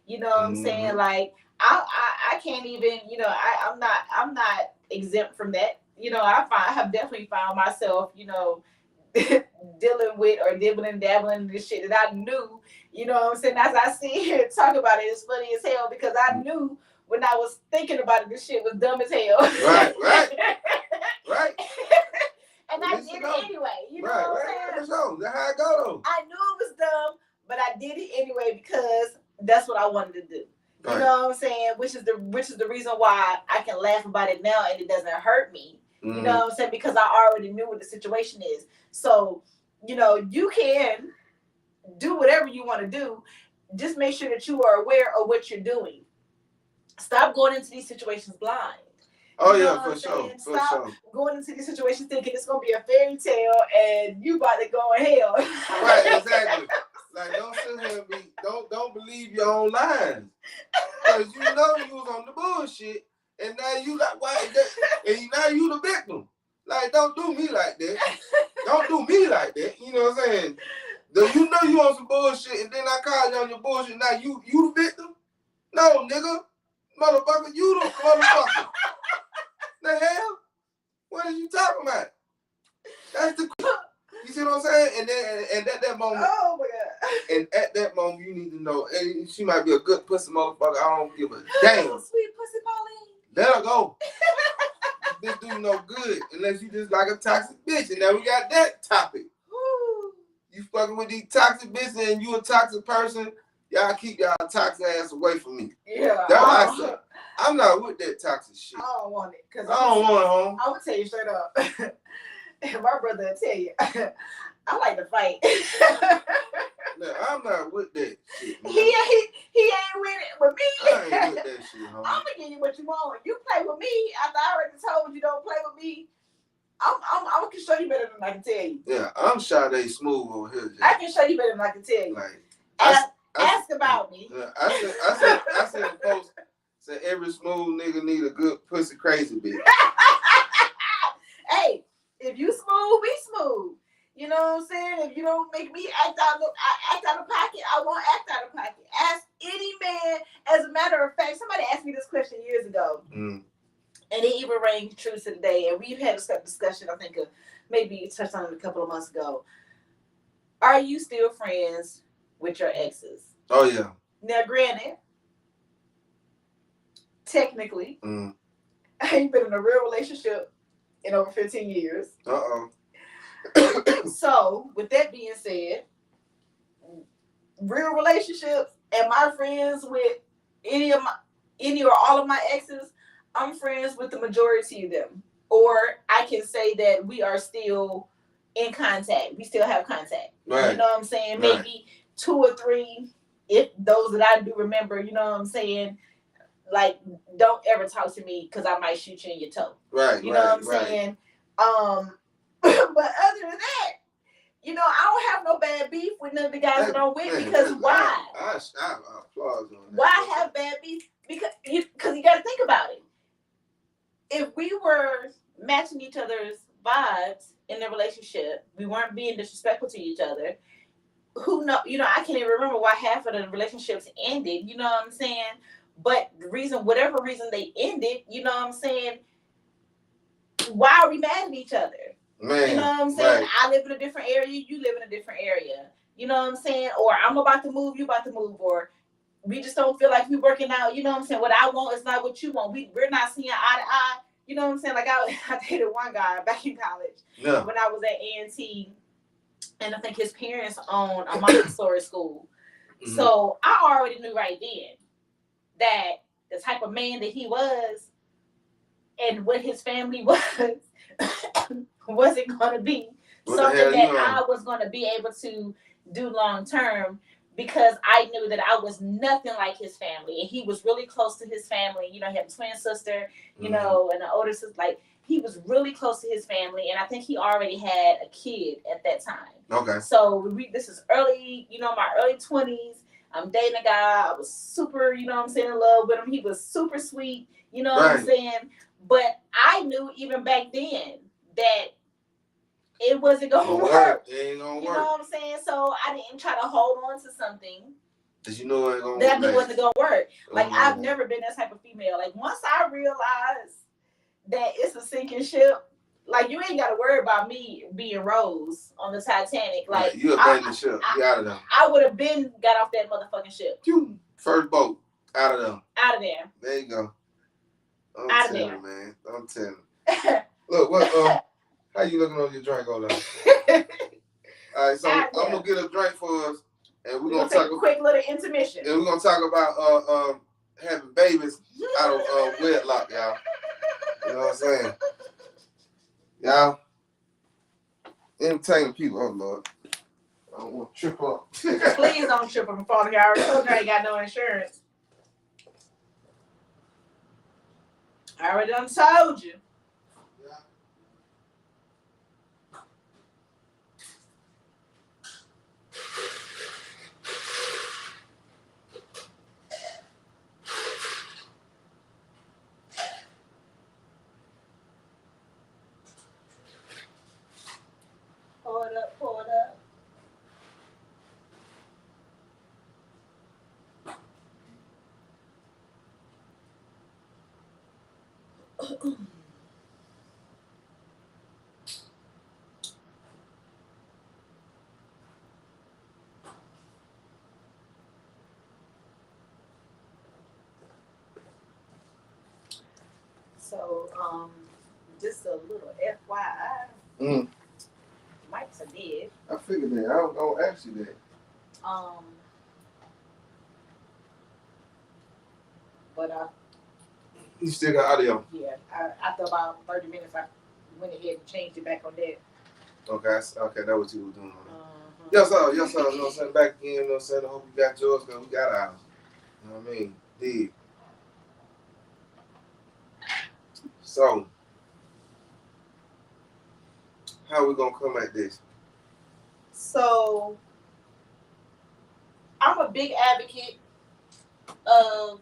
You know what I'm saying? Like, I can't even, you know, I'm not exempt from that. You know, I have definitely found myself, you know, dealing with or dibbling and dabbling in this shit that I knew, you know what I'm saying? As I sit here and talk about it, it's funny as hell because I knew when I was thinking about it, this shit was dumb as hell. Right. Right. And I did it anyway. You know what I'm saying? So that's how it go. I knew it was dumb, but I did it anyway because that's what I wanted to do. Right. You know what I'm saying? Which is the reason why I can laugh about it now and it doesn't hurt me. You know what I'm saying? Because I already knew what the situation is. So, you know, you can do whatever you want to do. Just make sure that you are aware of what you're doing. Stop going into these situations blind. Oh, you know for sure. Stop going into these situations thinking it's going to be a fairy tale and you about to go in hell. Right, exactly. Like, don't sit here and don't believe your own lies. Because you know you was on the bullshit. And now you got and now you the victim. Like, don't do me like that. Don't do me like that. You know what I'm saying? You know you on some bullshit, and then I call you on your bullshit. Now you the victim? No, nigga, motherfucker, you the motherfucker. The hell? What are you talking about? That's the. You see what I'm saying? And at that moment. Oh my God. And at that moment, you need to know. Hey, she might be a good pussy motherfucker. I don't give a damn. Oh, sweet pussy Pauline. Let her go. This do no good unless you just like a toxic bitch. And now we got that topic. you fucking with these toxic bitches and you a toxic person, y'all keep y'all toxic ass away from me. Yeah. That's what I say. I'm not with that toxic shit. I don't want it. I don't want it, home. I'm gonna tell you straight up. My brother will tell you. I like to fight. No, I'm not with that shit. Man. He ain't with it with me. I ain't with that shit, homie. I'm gonna give you what you want. You play with me after I already told you don't play with me. I can show you better than I can tell you. Yeah, I'm Sade Smooth over here. Jay. I can show you better than I can tell you. Like, ask about me. I said folks said every smooth nigga need a good pussy crazy bitch. Hey, if you smooth, be smooth. You know what I'm saying? If you don't make me act out of pocket, I won't act out of pocket. Ask any man. As a matter of fact, somebody asked me this question years ago. And it even rang true to today. And we've had a discussion, I think, maybe touched on it a couple of months ago. Are you still friends with your exes? Oh, yeah. Now, granted, technically, I ain't been in a real relationship in over 15 years. Uh-oh. So, with that being said, real relationships, am I friends with any or all of my exes? I'm friends with the majority of them. Or I can say that we are still in contact. We still have contact. Right. You know what I'm saying? Right. Maybe 2 or 3, if those that I do remember, you know what I'm saying? Like, don't ever talk to me because I might shoot you in your toe. Right. You know what I'm saying? But other than that, you know, I don't have no bad beef with none of the guys that I'm with because why? I applaud on that. Why have bad beef? Because you got to think about it. If we were matching each other's vibes in the relationship, we weren't being disrespectful to each other. Who know? You know, I can't even remember why half of the relationships ended. You know what I'm saying? But whatever reason they ended, you know what I'm saying? Why are we mad at each other? Man, you know what I'm saying? Right. I live in a different area, you live in a different area. You know what I'm saying? Or I'm about to move, you about to move, or we just don't feel like we working out. You know what I'm saying? What I want is not what you want. We're not seeing eye to eye. You know what I'm saying? Like I dated one guy back in college when I was at A&T, and I think his parents owned a Montessori school. Mm-hmm. So I already knew right then that the type of man that he was and what his family was wasn't going to be something that I was going to be able to do long term, because I knew that I was nothing like his family, and he was really close to his family. You know, he had a twin sister, you know, and the older sister. Like, he was really close to his family, and I think he already had a kid at that time. Okay. So this is early, you know, my early 20s. I'm dating a guy. I was super, you know what I'm saying, in love with him. He was super sweet, you know what I'm saying? But I knew even back then that it wasn't going to work. It ain't going to work. You know what I'm saying? So I didn't try to hold on to something that you know it gonna that I knew wasn't going to work. Like, I've never been that type of female. Like, once I realized that it's a sinking ship, like, you ain't got to worry about me being Rose on the Titanic. Like, you abandoned the ship. You out of there. I would have been got off that motherfucking ship. First boat. Out of there. Out of there. There you go. Out of there, man. Don't tell me. Look, what? How you looking on your drink over there? All right, so I'm gonna get a drink for us, and we're gonna take a quick little intermission. And we're gonna talk about having babies out of wedlock, y'all. You know what I'm saying? Y'all, entertaining people. Oh Lord, I don't want to trip up. Please don't trip up and fall. I already told you I ain't got no insurance. I already done told you. Pour it up, pour it up. So, just a little FYI. Mike's a dead. I figured that. I don't ask you that. But You still got audio. yeah, after about 30 minutes, I went ahead and changed it back on that. Okay, that was what you were doing. Yes, sir. You know what I'm saying? Back again, you know what I'm saying? I hope you got yours, because we got ours. You know what I mean? Dig. So, how we going to come at this? So, I'm a big advocate of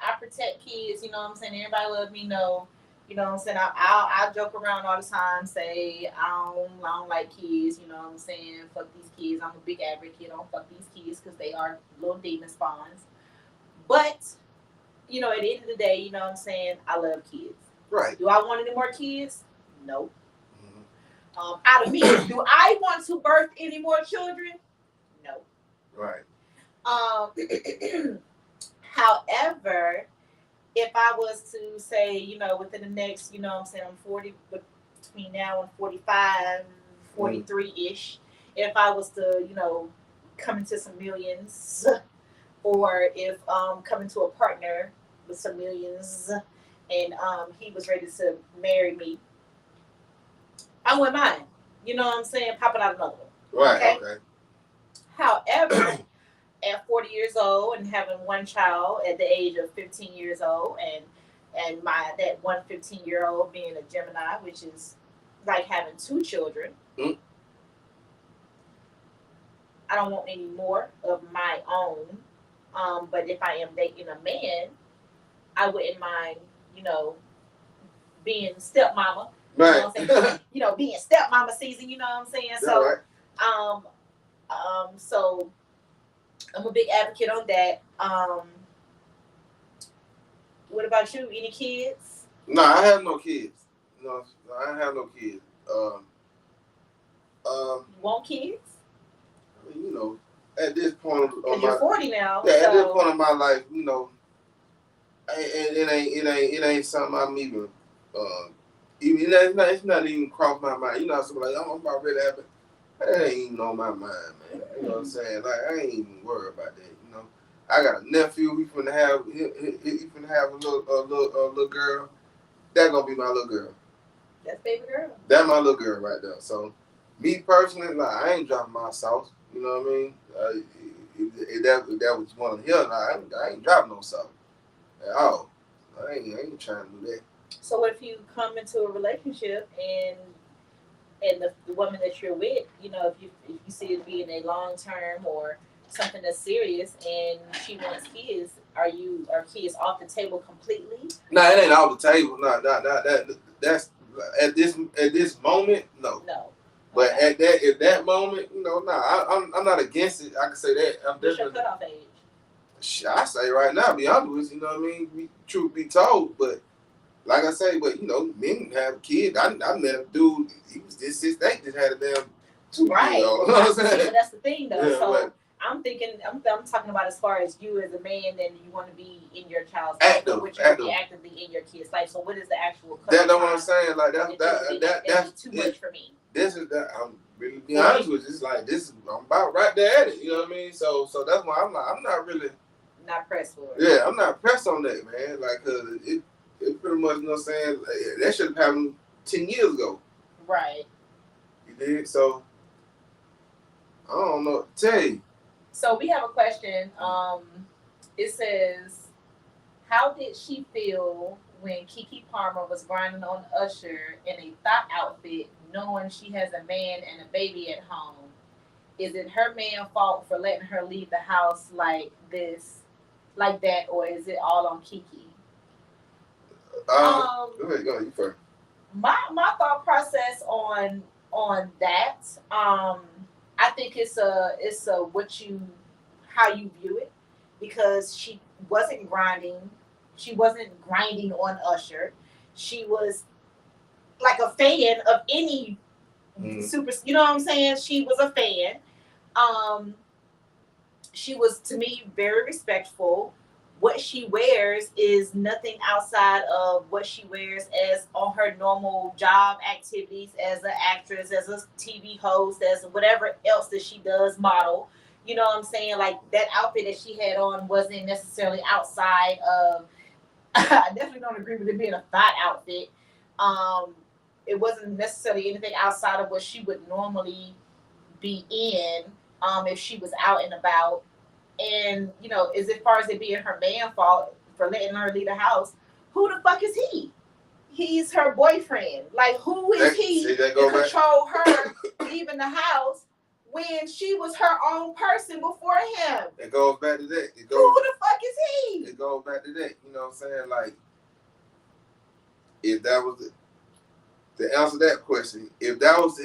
I protect kids, you know what I'm saying? Everybody let me know. You know what I'm saying? I joke around all the time, say I don't like kids, you know what I'm saying? Fuck these kids. I'm a big advocate. I don't fuck these kids because they are little demon spawns. But, you know, at the end of the day, you know what I'm saying? I love kids. Right. Do I want any more kids? No. Out of me, do I want to birth any more children? No. Right. However, if I was to say, you know, within the next, you know what I'm saying, I'm 40, between now and 45, 43-ish, if I was to, you know, come into some millions, or if coming to a partner with some millions, and he was ready to marry me, I wouldn't mind. You know what I'm saying? Popping out another one. Right, okay. However, at 40 years old and having one child at the age of 15 years old, and that one 15-year-old being a Gemini, which is like having two children. I don't want any more of my own. But if I am dating a man, I wouldn't mind, you know, being stepmama. Right. You know what I'm saying? You know, being stepmama season, you know what I'm saying? So, right. So I'm a big advocate on that. What about you? Any kids? No, I have no kids. No, I have no kids. You want kids? You know, at this point of you're 40 now. Yeah, so. At this point of my life, you know, it ain't something I'm even it's not even crossed my mind. You know, somebody like, I'm about ready to have it. That ain't even on my mind, man. You know what I'm saying? Like, I ain't even worried about that. You know, I got a nephew. He finna have a little girl. That gonna be my little girl. That's baby girl. That's my little girl right there. So, me personally, like, I ain't dropping my sauce. You know what I mean? If that was one of him, I ain't dropping no sauce at all. I ain't trying to do that. So what if you come into a relationship and the woman that you're with, you know, if you see it being a long term or something that's serious, and she wants kids, are kids off the table completely? No, it ain't off the table. No, that's at this moment, no. No. But at that moment, you know, I'm not against it. I can say that. What's your cutoff age? I say right now, be honest with you know what I mean? Truth be told, but like I say, but you know, men have kids. I met a dude, he was just 6'8", just had a damn 2 right. years old. You know what I'm saying? But that's the thing though. Yeah, so but I'm thinking, I'm talking about as far as you as a man, and you want to be in your child's life, but you want to be actively in your kid's life. So what is the actual cutoff? That's what I'm saying. Like that's too much for me. This is that I'm really being honest with you. It's like I'm about right there at it. You know what I mean? So that's why I'm not really not pressed for it. Yeah, I'm not pressed on that, man. Like, cause it pretty much, you know what I'm saying? Like, that should have happened 10 years ago. Right. You did? So I don't know what to tell you. So we have a question. It says, how did she feel when Keke Palmer was grinding on Usher in a thought outfit, knowing she has a man and a baby at home? Is it her man's fault for letting her leave the house like that, or is it all on Keke? Go ahead, you first. My thought process on that, I think it's how you view it, because she wasn't grinding on Usher. She was like a fan of any super, you know what I'm saying? She was a fan. She was, to me, very respectful, what she wears is nothing outside of what she wears as on her normal job activities as an actress, as a TV host, as whatever else that she does, model. You know what I'm saying? Like that outfit that she had on wasn't necessarily outside of. I definitely don't agree with it being a thought outfit. It wasn't necessarily anything outside of what she would normally be in if she was out and about. And as far as it being her man fault for letting her leave the house, who the fuck is he? He's her boyfriend. Like, who is he to control her leaving the house when she was her own person before him? It goes back to that. Who the fuck is he? It goes back to that. You know what I'm saying? Like, if that was to answer that question, if that was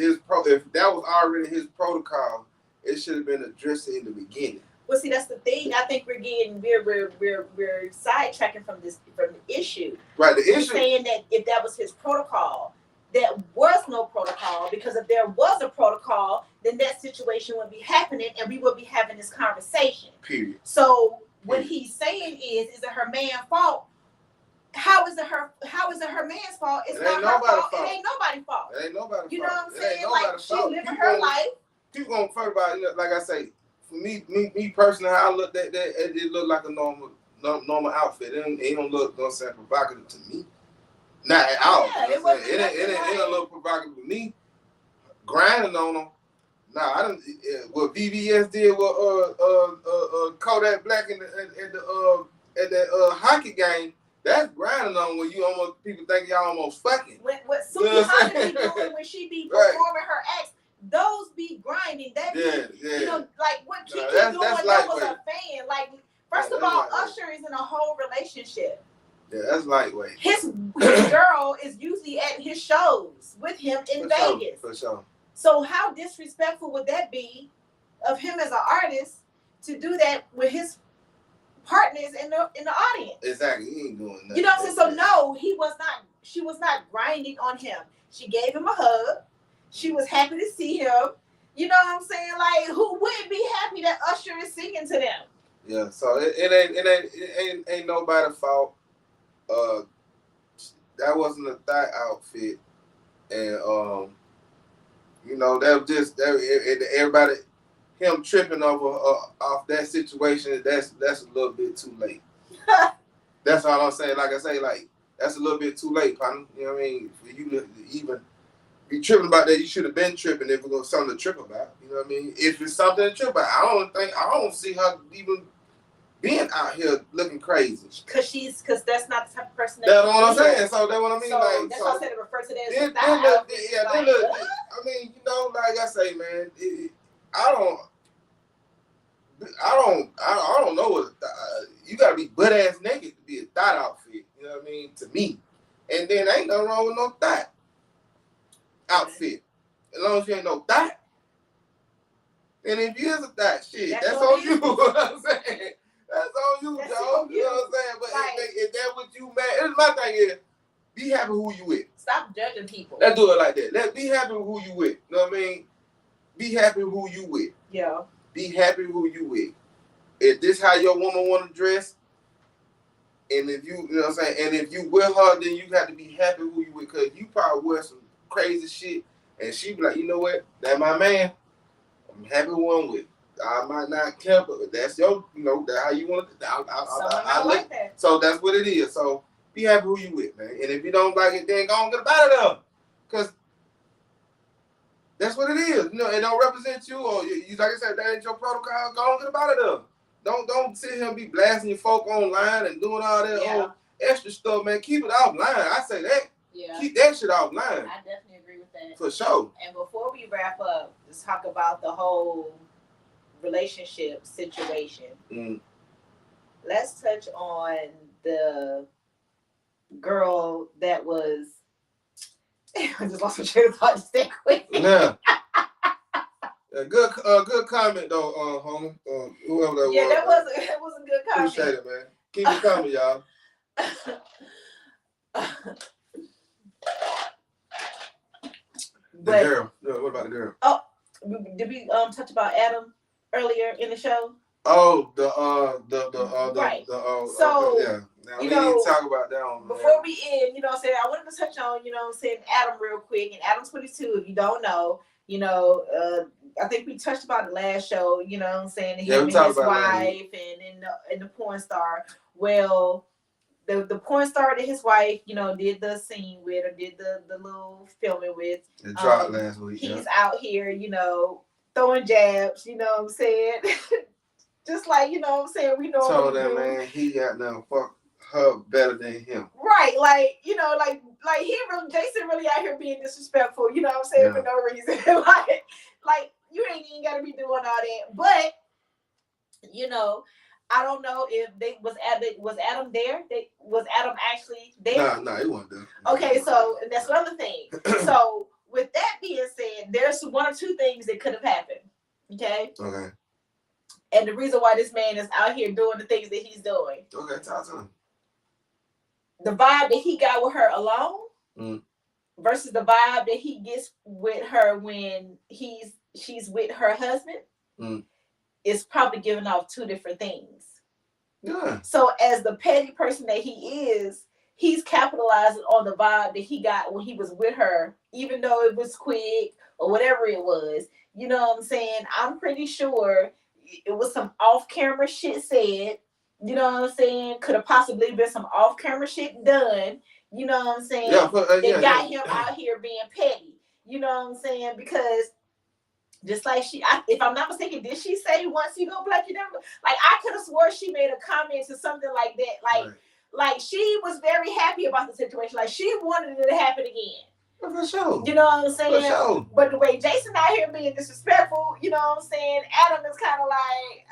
already his protocol, it should have been addressed in the beginning. Well, see, that's the thing. I think we're sidetracking from the issue. Right, the issue. Saying that if that was his protocol, there was no protocol, because if there was a protocol, then that situation would be happening and we would be having this conversation. Period. So what he's saying is it her man's fault? How is it her man's fault? It's not her fault. It ain't nobody's fault. It ain't nobody's fault. You know what I'm saying? Like, she living her life. People gonna fuck about it. Like I say, for me personally, how I looked at that, it looked like a normal outfit. It don't look, provocative to me. Not at all. Yeah, it ain't look provocative to me. Grinding on them. Nah, I don't. What VVS did with Kodak Black at that hockey game. That's grinding on when you almost people think y'all almost fucking. What Suki Honda be doing when she be performing her acts, those be grinding. That be, like what Kiki doing. That was a fan. Like, first of all, Usher is in a whole relationship. Yeah, that's lightweight. His girl is usually at his shows with him in Vegas. For sure. So how disrespectful would that be of him as an artist to do that with his partners in the audience? Exactly. He ain't doing nothing. You know what I'm saying? So no, she was not grinding on him. She gave him a hug. She was happy to see him. You know what I'm saying? Like, who wouldn't be happy that Usher is singing to them? Yeah, so it ain't nobody's fault. That wasn't a thigh outfit. And that was just everybody. Him tripping off that situation, that's a little bit too late. That's all I'm saying. Like I say, like, that's a little bit too late, partner. You know what I mean? For you to even be tripping about that, you should have been tripping if it was something to trip about. You know what I mean? If it's something to trip about, I don't see her even being out here looking crazy. Because that's not the type of person that's what I'm saying. So that's what I mean. So like, that's why I said it refers to that as a style. I mean, like I say, man, I don't know what you gotta be butt ass naked to be a thought outfit. You know what I mean? To me, and then ain't nothing wrong with no thought outfit, as long as you ain't no thought. And if you is a thought, shit, that's on you. You know what I'm saying? That's on you, dog. You know what I'm saying? But if that's what you man, my thing is, be happy who you with. Stop judging people. Let's do it like that. Let's be happy with who you with. You know what I mean? Be happy who you with. Yeah. Be happy who you with. If this how your woman want to dress, and if you know what I'm saying, and if you with her, then you got to be happy who you with, because you probably wear some crazy shit, and she be like, you know what, that my man, I'm happy who I'm with. I might not care, but that's your, that's how you want it. I like that. So that's what it is. So be happy who you with, man. And if you don't like it, then go and get about it up, because that's what it is. It don't represent you, or you like I said, that ain't your protocol. Go and get about it up. Don't sit here and be blasting your folk online and doing all that old extra stuff, man. Keep it offline. I say that. Yeah. Keep that shit offline. I definitely agree with that. For sure. And before we wrap up, let's talk about the whole relationship situation. Let's touch on the girl that was. I just lost my train of thought just that quick. Yeah. Good comment though, homie. Whoever that was. Yeah, that was a good comment. Appreciate it, man. Keep it coming, y'all. The girl. Yeah, what about the girl? Oh, did we touch about Adam earlier in the show? Oh, Right. So So, yeah. Now you we need know, to talk about that one, before man. we end, I'm saying, I wanted to touch on, I'm saying, Adam real quick. And Adam 22, if you don't know, I think we touched about the last show, I'm saying, Yeah, him we and talked his about that. wife and the porn star. Well, the porn star that his wife, did the scene with, or did the little filming with. It dropped last week. He's out here, throwing jabs, what I'm saying? Just like, what I'm saying, we normally told that do. man he got them fuck her better than him. Right, like, he really, Jason really out here being disrespectful, what I'm saying, for no reason. like you ain't even gotta be doing all that. But, I don't know if was Adam there? Was Adam actually there? No, he wasn't there. Okay, so that's another thing. So with that being said, there's one or two things that could have happened. Okay. And the reason why this man is out here doing the things that he's doing. Okay, talk to him. The vibe that he got with her alone versus the vibe that he gets with her when she's with her husband is probably giving off two different things. Yeah. So as the petty person that he is, he's capitalizing on the vibe that he got when he was with her, even though it was quick or whatever it was. You know what I'm saying? I'm pretty sure it was some off-camera shit said. You know what I'm saying? Could have possibly been some off-camera shit done. You know what I'm saying? Yeah, but they got him out here being petty. You know what I'm saying? Because just like if I'm not mistaken, did she say once you go black, you never? Like, I could have swore she made a comment to something like that. Like she was very happy about the situation. Like, she wanted it to happen again. For sure. You know what I'm saying? For sure. But the way Jason out here being disrespectful, you know what I'm saying? Adam is kind of like,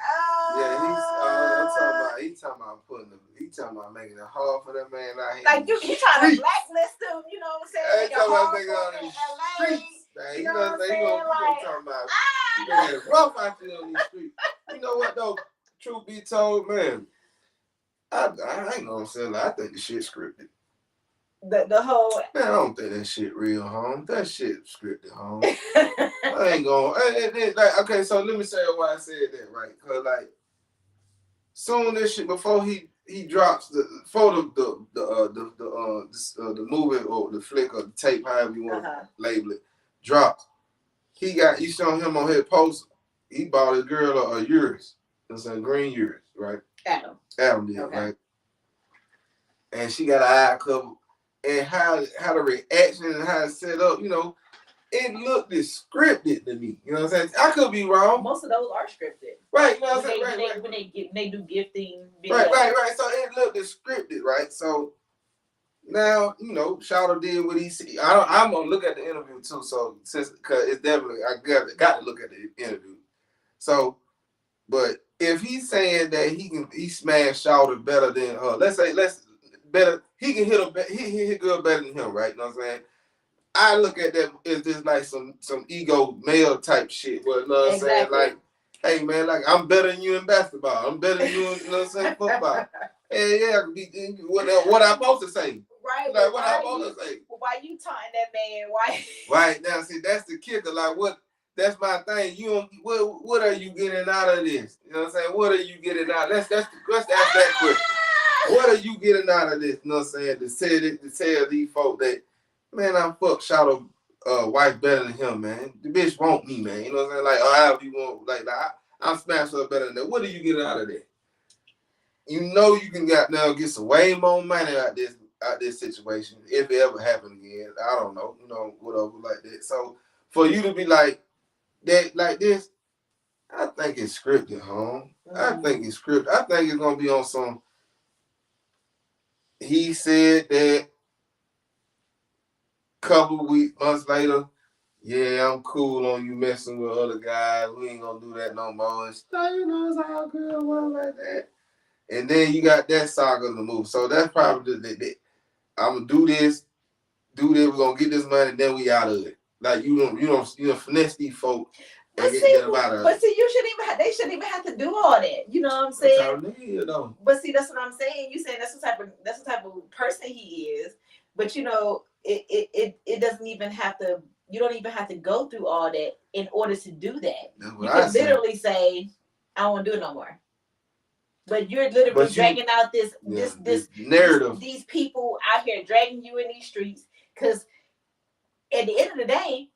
yeah, he's talking about making it hard for that man out here. Like, he trying to blacklist him, you know what I'm saying? He's talking about making it on these streets. You know what I'm saying? He's talking about you gonna get rough out there on these streets. You know what though? Truth be told, man, I ain't gonna say like, I think the shit scripted. The whole man, I don't think that shit real, home. That shit scripted, home. I ain't gonna. Like, okay, so let me say why I said that, right? Cause like, soon this shit before he drops the movie or the flick or the tape, however you want to label it, drops. You saw him on his post. He bought a girl a Urus. It's a green Urus, right? Adam did, right? And she got an eye cover. And how the reaction and how it's set up, it looked scripted to me. You know what I'm saying? I could be wrong. Most of those are scripted. Right, you know what I'm saying? Right. When they do gifting videos. Right. So it looked scripted, right? So now, Shawty did what he said. I'm gonna look at the interview too, so because it's definitely I got to look at the interview. So, but if he's saying that he smashed Shawty better than better. He can hit girl better than him, right? You know what I'm saying? I look at that as just like some ego male type shit. Well, you know what I'm saying? Like, hey man, like I'm better than you in basketball. I'm better than you in, what I'm saying, football. Hey, yeah, what I'm supposed to say. Right. Like what I'm supposed to say. Why you taunting that man? Why? Right now, see, that's the kicker. Like what? That's my thing. What are you getting out of this? You know what I'm saying? What are you getting out? Let's ask that question. What are you getting out of this? You know what I'm saying? To tell these folk that, man, I'm fuck Shawty wife better than him, man. The bitch want me, man. You know what I'm saying? Like, however you want, like I'm smashed her better than that. What are you getting out of that? You can get some way more money out this situation if it ever happened again. I don't know, whatever like that. So for you to be like that, like this, I think it's scripted, home. I think it's scripted. I think it's gonna be on some. He said that couple months later, yeah, I'm cool on you messing with other guys. We ain't gonna do that no more. And stuff, it's all good, one like that. And then you got that saga to move. So that's probably the I'm gonna do this. We're gonna get this money, then we out of it. Like you don't finesse these folks. But see, they shouldn't even have to do all that. You know what I'm saying? But see, that's what I'm saying. You saying that's the type of person he is. But it doesn't even have to. You don't even have to go through all that in order to do that. You can literally say, "I don't want to do it no more." But you're literally dragging out this narrative. These people out here dragging you in these streets because at the end of the day,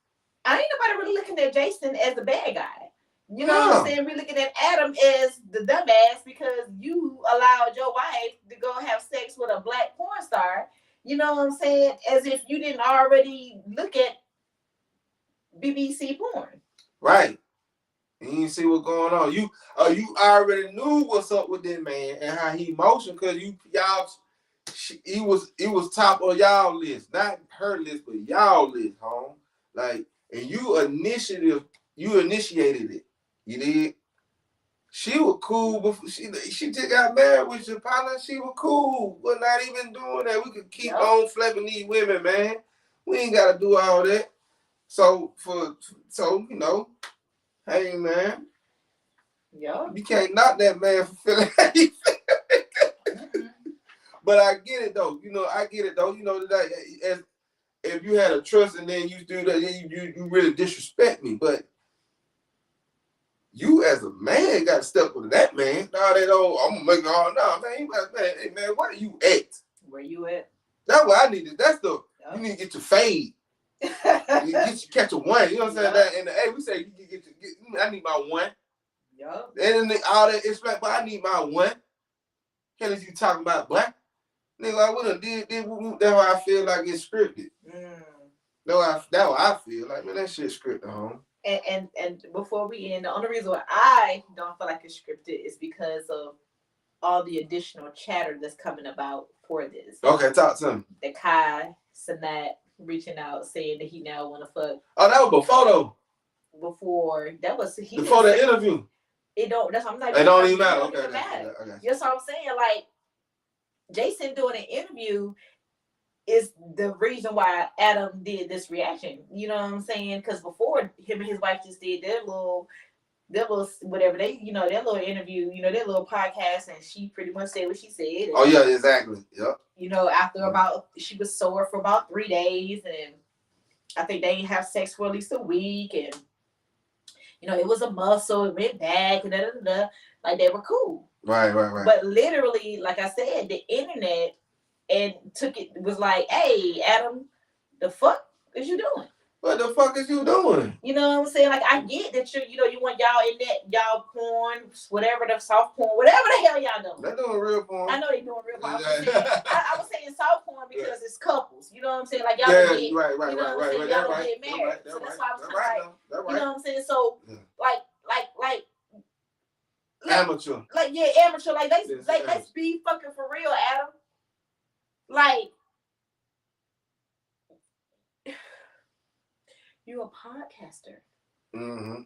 I ain't nobody really looking at Jason as the bad guy. You know what I'm saying? We're looking at Adam as the dumbass because you allowed your wife to go have sex with a black porn star. You know what I'm saying? As if you didn't already look at BBC porn. Right. And you see what's going on. You already knew what's up with that man and how he motioned because he was top of y'all list, not her list, but y'all list, home. Like, and you initiated it. You did. She was cool before she just got married with your partner. She was cool. We're not even doing that. We could keep on flipping these women, man. We ain't gotta do all that. So you know. Hey man, you can't knock that man for feeling how he feel. But I get it though. You know, that as if you had a trust and then you do that, you really disrespect me. But you as a man got to step with that man. Now they don't. I'm gonna make it all. No, man. Hey man, where are you at? Where you at? That's what I need. You need to get your fade. You catch a one, you know what I'm saying? That and hey, we say I need my one. Yup. And then all that it's like, but I need my one. Can't let you talking about black. Nigga, I would have did that's why I feel like it's scripted. That's what I feel like, man, that shit scripted, home. And before we end, the only reason why I don't feel like it's scripted is because of all the additional chatter that's coming about for this. Okay, talk to him. The Kai Cenat reaching out saying that he now want to fuck. Oh, that was before though. Before that was before the interview. It don't. That's what I'm like. It don't even matter. Okay. That's what I'm saying. Like Jason doing an interview is the reason why Adam did this reaction. You know what I'm saying? Because before him and his wife just did their little whatever they, their little interview, their little podcast, and she pretty much said what she said. Oh yeah, exactly. Yep. After she was sore for about 3 days, and I think they didn't have sex for at least a week, and it was a muscle, it went back, and like they were cool. Right. But literally, like I said, the internet was like, hey, Adam, the fuck is you doing? What the fuck is you doing? You know what I'm saying? Like, I get that you want y'all in that, y'all porn, whatever, the soft porn, whatever the hell y'all doing. They're doing real porn. I know they're doing real porn. I was saying soft porn because it's couples. You know what I'm saying? Like, y'all right. Y'all don't get married. So that's why I was kind of like, you know what I'm saying? So, like amateur. Like, yeah, amateur. Like, let's be fucking for real, Adam. Like, you're a podcaster. Mm-hmm.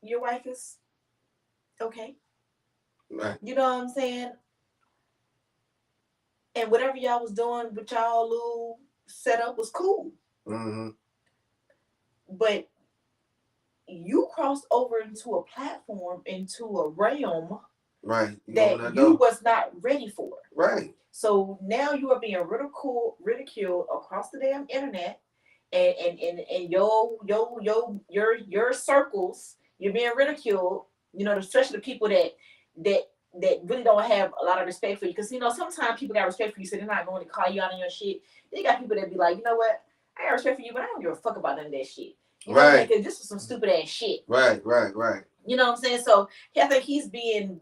Your wife is okay. Right. You know what I'm saying? And whatever y'all was doing with y'all little setup was cool. Mm-hmm. But you crossed over into a platform, into a realm, right, that you was not ready for. Right. So now you are being ridiculed across the damn internet, and your circles, you're being ridiculed. Especially the people that really don't have a lot of respect for you. Because sometimes people got respect for you, so they're not going to call you out on your shit. Then you got people that be like, you know what? I got respect for you, but I don't give a fuck about none of that shit. Right. Because this was some stupid ass shit. Right. You know what I'm saying? So I think he's being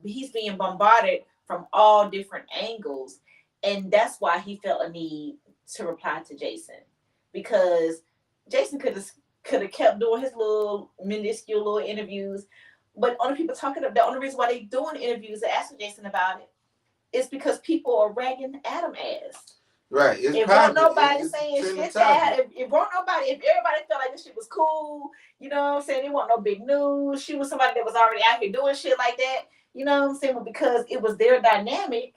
bombarded from all different angles, and that's why he felt a need to reply to Jason, because Jason could have kept doing his little minuscule little interviews, but the only reason why they doing interviews and asking Jason about it is because people are ragging Adam ass. Right. If won't nobody saying shit to Adam, if everybody felt like this shit was cool, you know what I'm saying? They want no big news. She was somebody that was already out here doing shit like that. You know what I'm saying? But because it was their dynamic,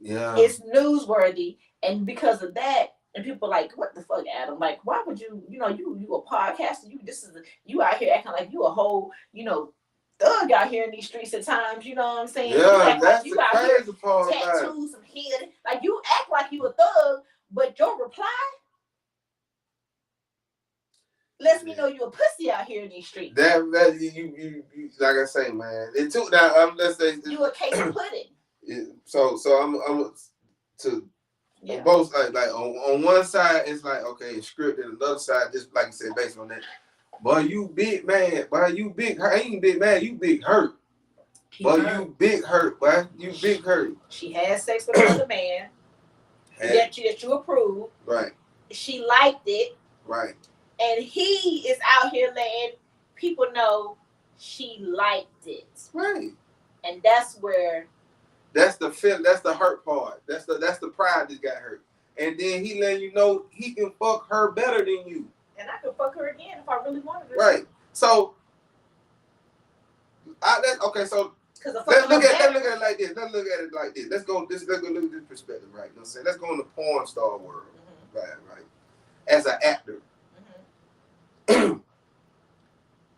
it's newsworthy. And because of that, and people are like, what the fuck, Adam? Like, why would you a podcaster, you out here acting like you a whole, thug out here in these streets at times, you know what I'm saying? Yeah, that's the crazy part. Tattoos, some head. Like, you act like you a thug, but your reply. lets me know you a pussy out here in these streets. That you like I say, man. It took that. Let's say you a case of pudding. So I'm to on both like on one side it's like okay it's scripted, another side just like you said based on that. Boy, you big man. Boy, you big. I ain't big man. You big hurt. Boy, you big hurt. Boy, you big hurt. She had sex with another man. That you approved. Right. She liked it. Right. And he is out here letting people know she liked it. Right. And that's where. That's the feel. That's the hurt part. That's the pride that got hurt. And then he letting you know he can fuck her better than you. And I could fuck her again if I really wanted to. Right. So. Okay. So. Let's look at it like this. Let's look at it like this. Let's go look at this perspective, right? You know what I'm saying? Let's go in the porn star world. Mm-hmm. Right. As an actor. Mm-hmm.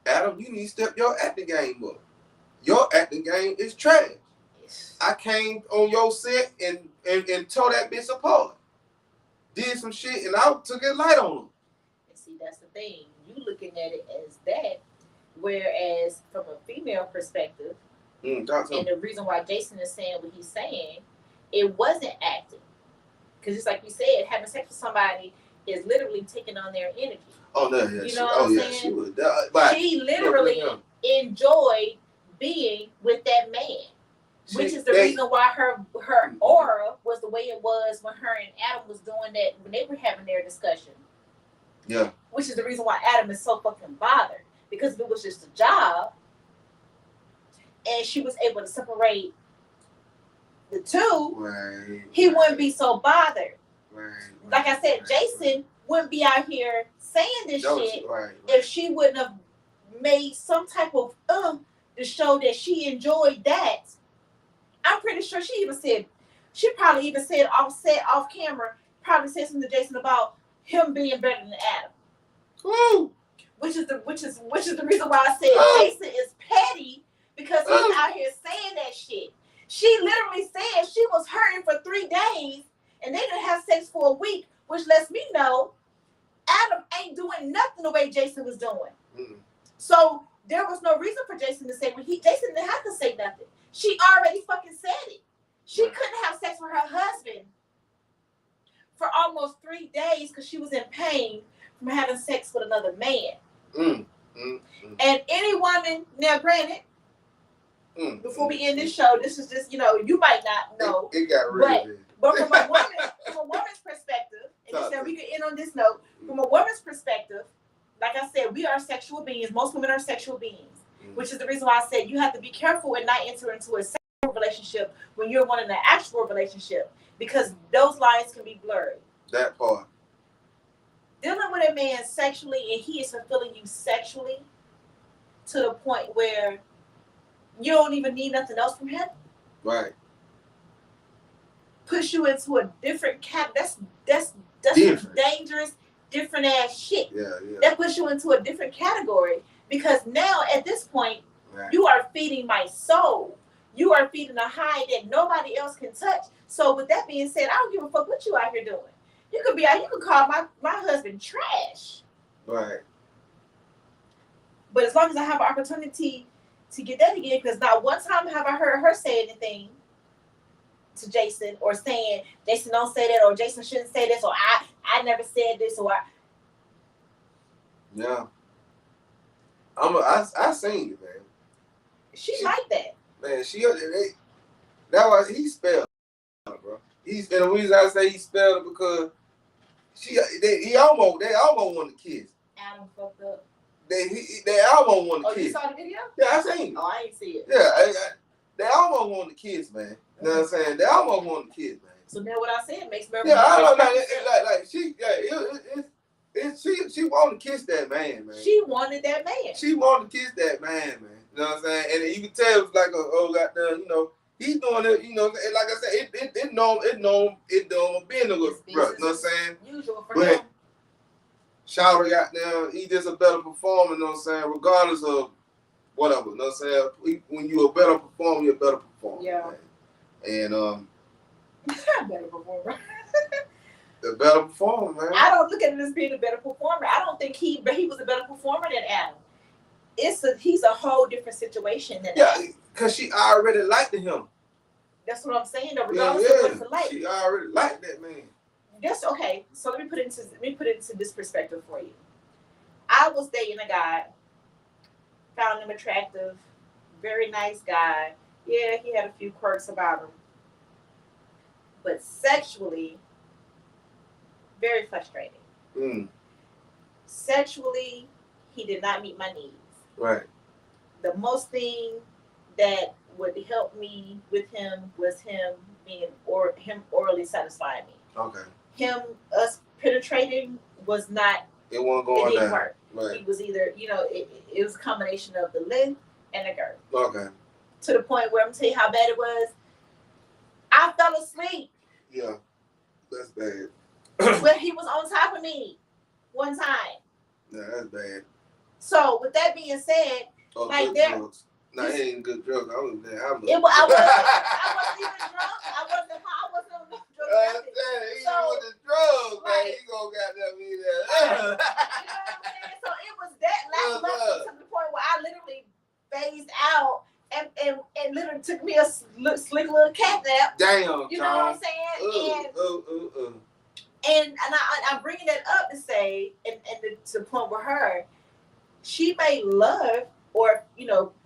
Adam, you need to step your acting game up. Your acting game is trash. Yes. I came on your set and tore that bitch apart. Did some shit and I took it light on them. And see, that's the thing. You looking at it as that. Whereas from a female perspective, and the reason why Jason is saying what he's saying, it wasn't acting. Because just like you said, having sex with somebody is literally taking on their energy. Oh, no, yeah. You know what I'm saying? She would. She literally enjoyed being with that man. Which is the reason why her aura was the way it was when her and Adam was doing that, when they were having their discussion. Yeah. Which is the reason why Adam is so fucking bothered. Because if it was just a job, and she was able to separate the two, right, he wouldn't be so bothered. Right, like I said, Jason wouldn't be out here saying this shit if she wouldn't have made some type of to show that she enjoyed that. I'm pretty sure she probably even said off camera, probably said something to Jason about him being better than Adam. Ooh. Which is the reason why I said Jason is petty. Because he's out here saying that shit. She literally said she was hurting for 3 days and they didn't have sex for a week, which lets me know Adam ain't doing nothing the way Jason was doing. Mm-hmm. So there was no reason for Jason to say Jason didn't have to say nothing. She already fucking said it. She couldn't have sex with her husband for almost 3 days because she was in pain from having sex with another man. And any woman, now granted, before we end this show, this is just, you might not know. It got real. But from a woman's perspective, and we could end on this note, from a woman's perspective, like I said, we are sexual beings. Most women are sexual beings, which is the reason why I said you have to be careful and not enter into a sexual relationship when you're wanting an actual relationship, because those lines can be blurred. That part. Dealing with a man sexually and he is fulfilling you sexually to the point where you don't even need nothing else from him. Right. Push you into a different that's dangerous, different ass shit. Yeah. That puts you into a different category because now at this point, you are feeding my soul. You are feeding a high that nobody else can touch. So with that being said, I don't give a fuck what you out here doing. You could be out. You could call my husband trash. Right. But as long as I have an opportunity to get that again, because not one time have I heard her say anything to Jason or saying Jason don't say that or Jason shouldn't say this or I never said this or Yeah. I seen it, man. She like that. Man, that was he spelled it, bro. And the reason I say he spelled it because they almost wanted to kiss. Adam fucked up. They almost wanted to kiss. Oh, you saw the video? Yeah, I seen it. Oh, I ain't see it. Yeah, they almost wanted to kiss, man. You know what I'm saying? They almost wanted to kiss, man. So now what I said makes me. Yeah, I don't know. She wanted to kiss that man, man. She wanted that man. She wanted to kiss that man, man. You know what I'm saying? And you can tell it's like goddamn, he's doing it, like I said, it don't being a little rough, you know what I'm saying? Usual for him. Shawty got down, he just a better performer, you know what I'm saying? Regardless of whatever, you know what I'm saying? When you're a better performer, you're a better performer. Yeah. Man. And better performer. The better performer, man. I don't look at him as being a better performer. I don't think he was a better performer than Adam. He's a whole different situation than Adam. Because she already liked him. That's what I'm saying. Though, regardless of what it's like, she already liked that man. That's okay. So let me put it into this perspective for you. I was dating a guy, found him attractive, very nice guy. Yeah, he had a few quirks about him, but sexually, very frustrating. Sexually, he did not meet my needs. Right. The most thing that would help me with him was him orally satisfying me. Okay. Us penetrating was not. It wasn't going It didn't down. work. Right. It was either, it was a combination of the length and the girth. Okay. To the point where I'm telling you how bad it was. I fell asleep. Yeah, that's bad. When he was on top of me one time. Yeah, that's bad. So with that being said, like there. No, it ain't good drugs. I was there. I wasn't even drunk. I wasn't on drugs. So with the drugs, man, you gonna goddamn be there. You know what I'm saying? So it was that lackluster to the point where I literally phased out and literally took me a slick little cat nap. Damn, you know what I'm saying? And I'm bringing that up to say, and to the point with her, she may love, or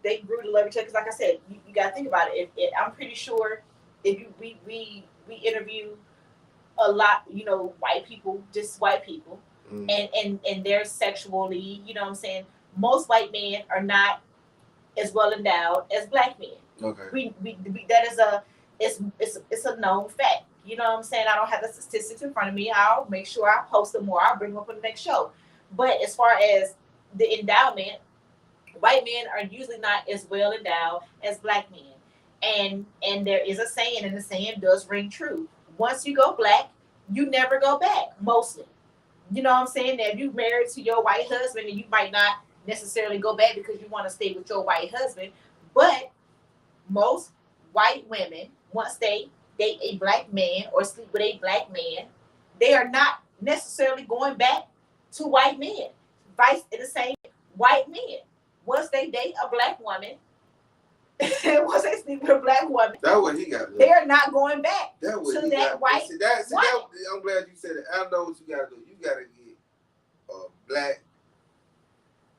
they grew to love each other. Because like I said, you got to think about it. I'm pretty sure if we interview a lot, white people, and they're sexually, most white men are not as well endowed as black men. Okay. We that is it's a known fact. You know what I'm saying? I don't have the statistics in front of me. I'll make sure I post them or I'll bring them up on the next show. But as far as the endowment, white men are usually not as well endowed as black men. And there is a saying, and the saying does ring true. Once you go black, you never go back, mostly. You know what I'm saying? That if you're married to your white husband, and you might not necessarily go back because you want to stay with your white husband. But most white women, once they date a black man or sleep with a black man, they are not necessarily going back to white men. Vice in the same white men. Once they date a black woman, once they sleep with a black woman, that's what he got. They are not going back to that white woman. I'm glad you said it. I know what you gotta do. You gotta get a black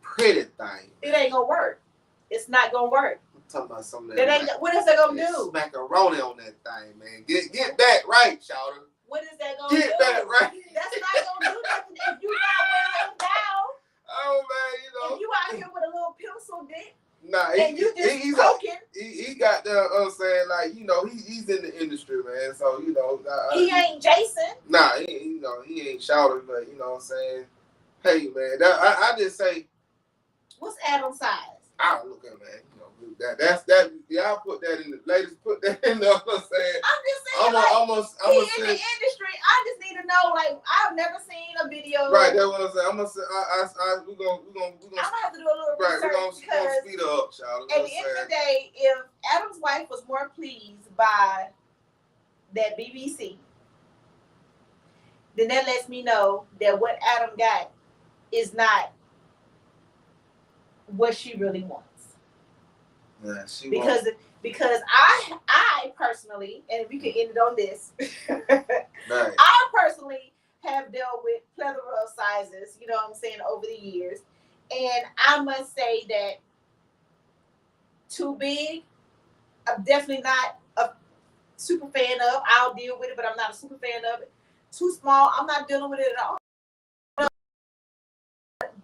pretty thing. It ain't gonna work. It's not gonna work. Talking about some of that. What is that gonna do? Macaroni on that thing, man. Get back right, Shawty. What is that gonna do? Get back right. That's not gonna do nothing if you not well endowed. Oh man, If you out here with a little pencil dick. Nah, and you just he's poking. He got the saying like he's in the industry, man. So he ain't Jason. Nah, he ain't Shawty, but you know what I'm saying. Hey man, I just say. What's Adam's size? I don't look at man. That's that. Y'all put that in the ladies. Put that in there. I'm saying. I'm just saying. I'm in the industry. I just need to know. Like I've never seen a video. Right. That's what I'm saying. I'm gonna say. We're gonna. I'm gonna have to do a little research. Right. We're gonna speed up, child. At the end of the day, if Adam's wife was more pleased by that BBC, then that lets me know that what Adam got is not what she really wants. Yeah, because I personally, and we can end it on this, right. I personally have dealt with plethora of sizes, you know what I'm saying, over the years. And I must say that too big, I'm definitely not a super fan of. I'll deal with it, but I'm not a super fan of it. Too small, I'm not dealing with it at all.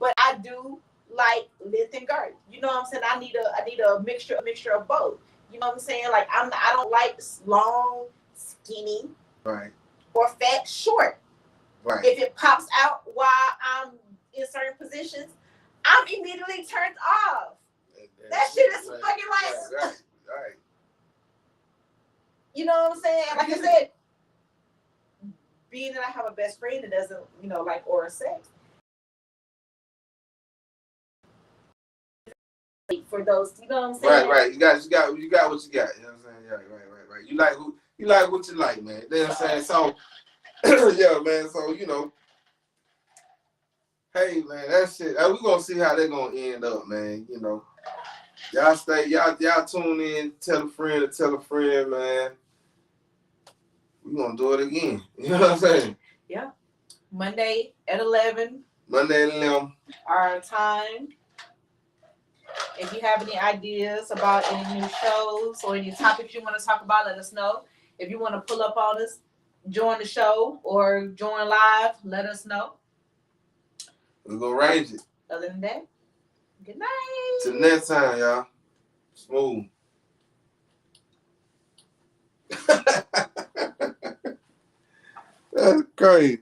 But I do like length and girth. You know what I'm saying? I need a mixture of both. You know what I'm saying? Like I don't like long, skinny, right, or fat, short. Right. If it pops out while I'm in certain positions, I'm immediately turned off. That shit is fucking like. Right. You know what I'm saying? Like I said, being that I have a best friend that doesn't, like oral sex. For those, you know what I'm saying? Right. You got what you got. You know what I'm saying? Yeah, right. You like what you like, man. You know what I'm saying? So Yeah, man. So hey, man, that shit. We gonna see how they're gonna end up, man. Y'all tune in, tell a friend, man. We gonna do it again. You know what I'm saying? Yeah. Monday at 11. Monday at 11. Our time. If you have any ideas about any new shows or any topics you want to talk about, let us know. If you want to pull up on us, join the show or join live, let us know. We're gonna arrange it. Other than that, good night. Till next time, y'all. Smooth. That's crazy.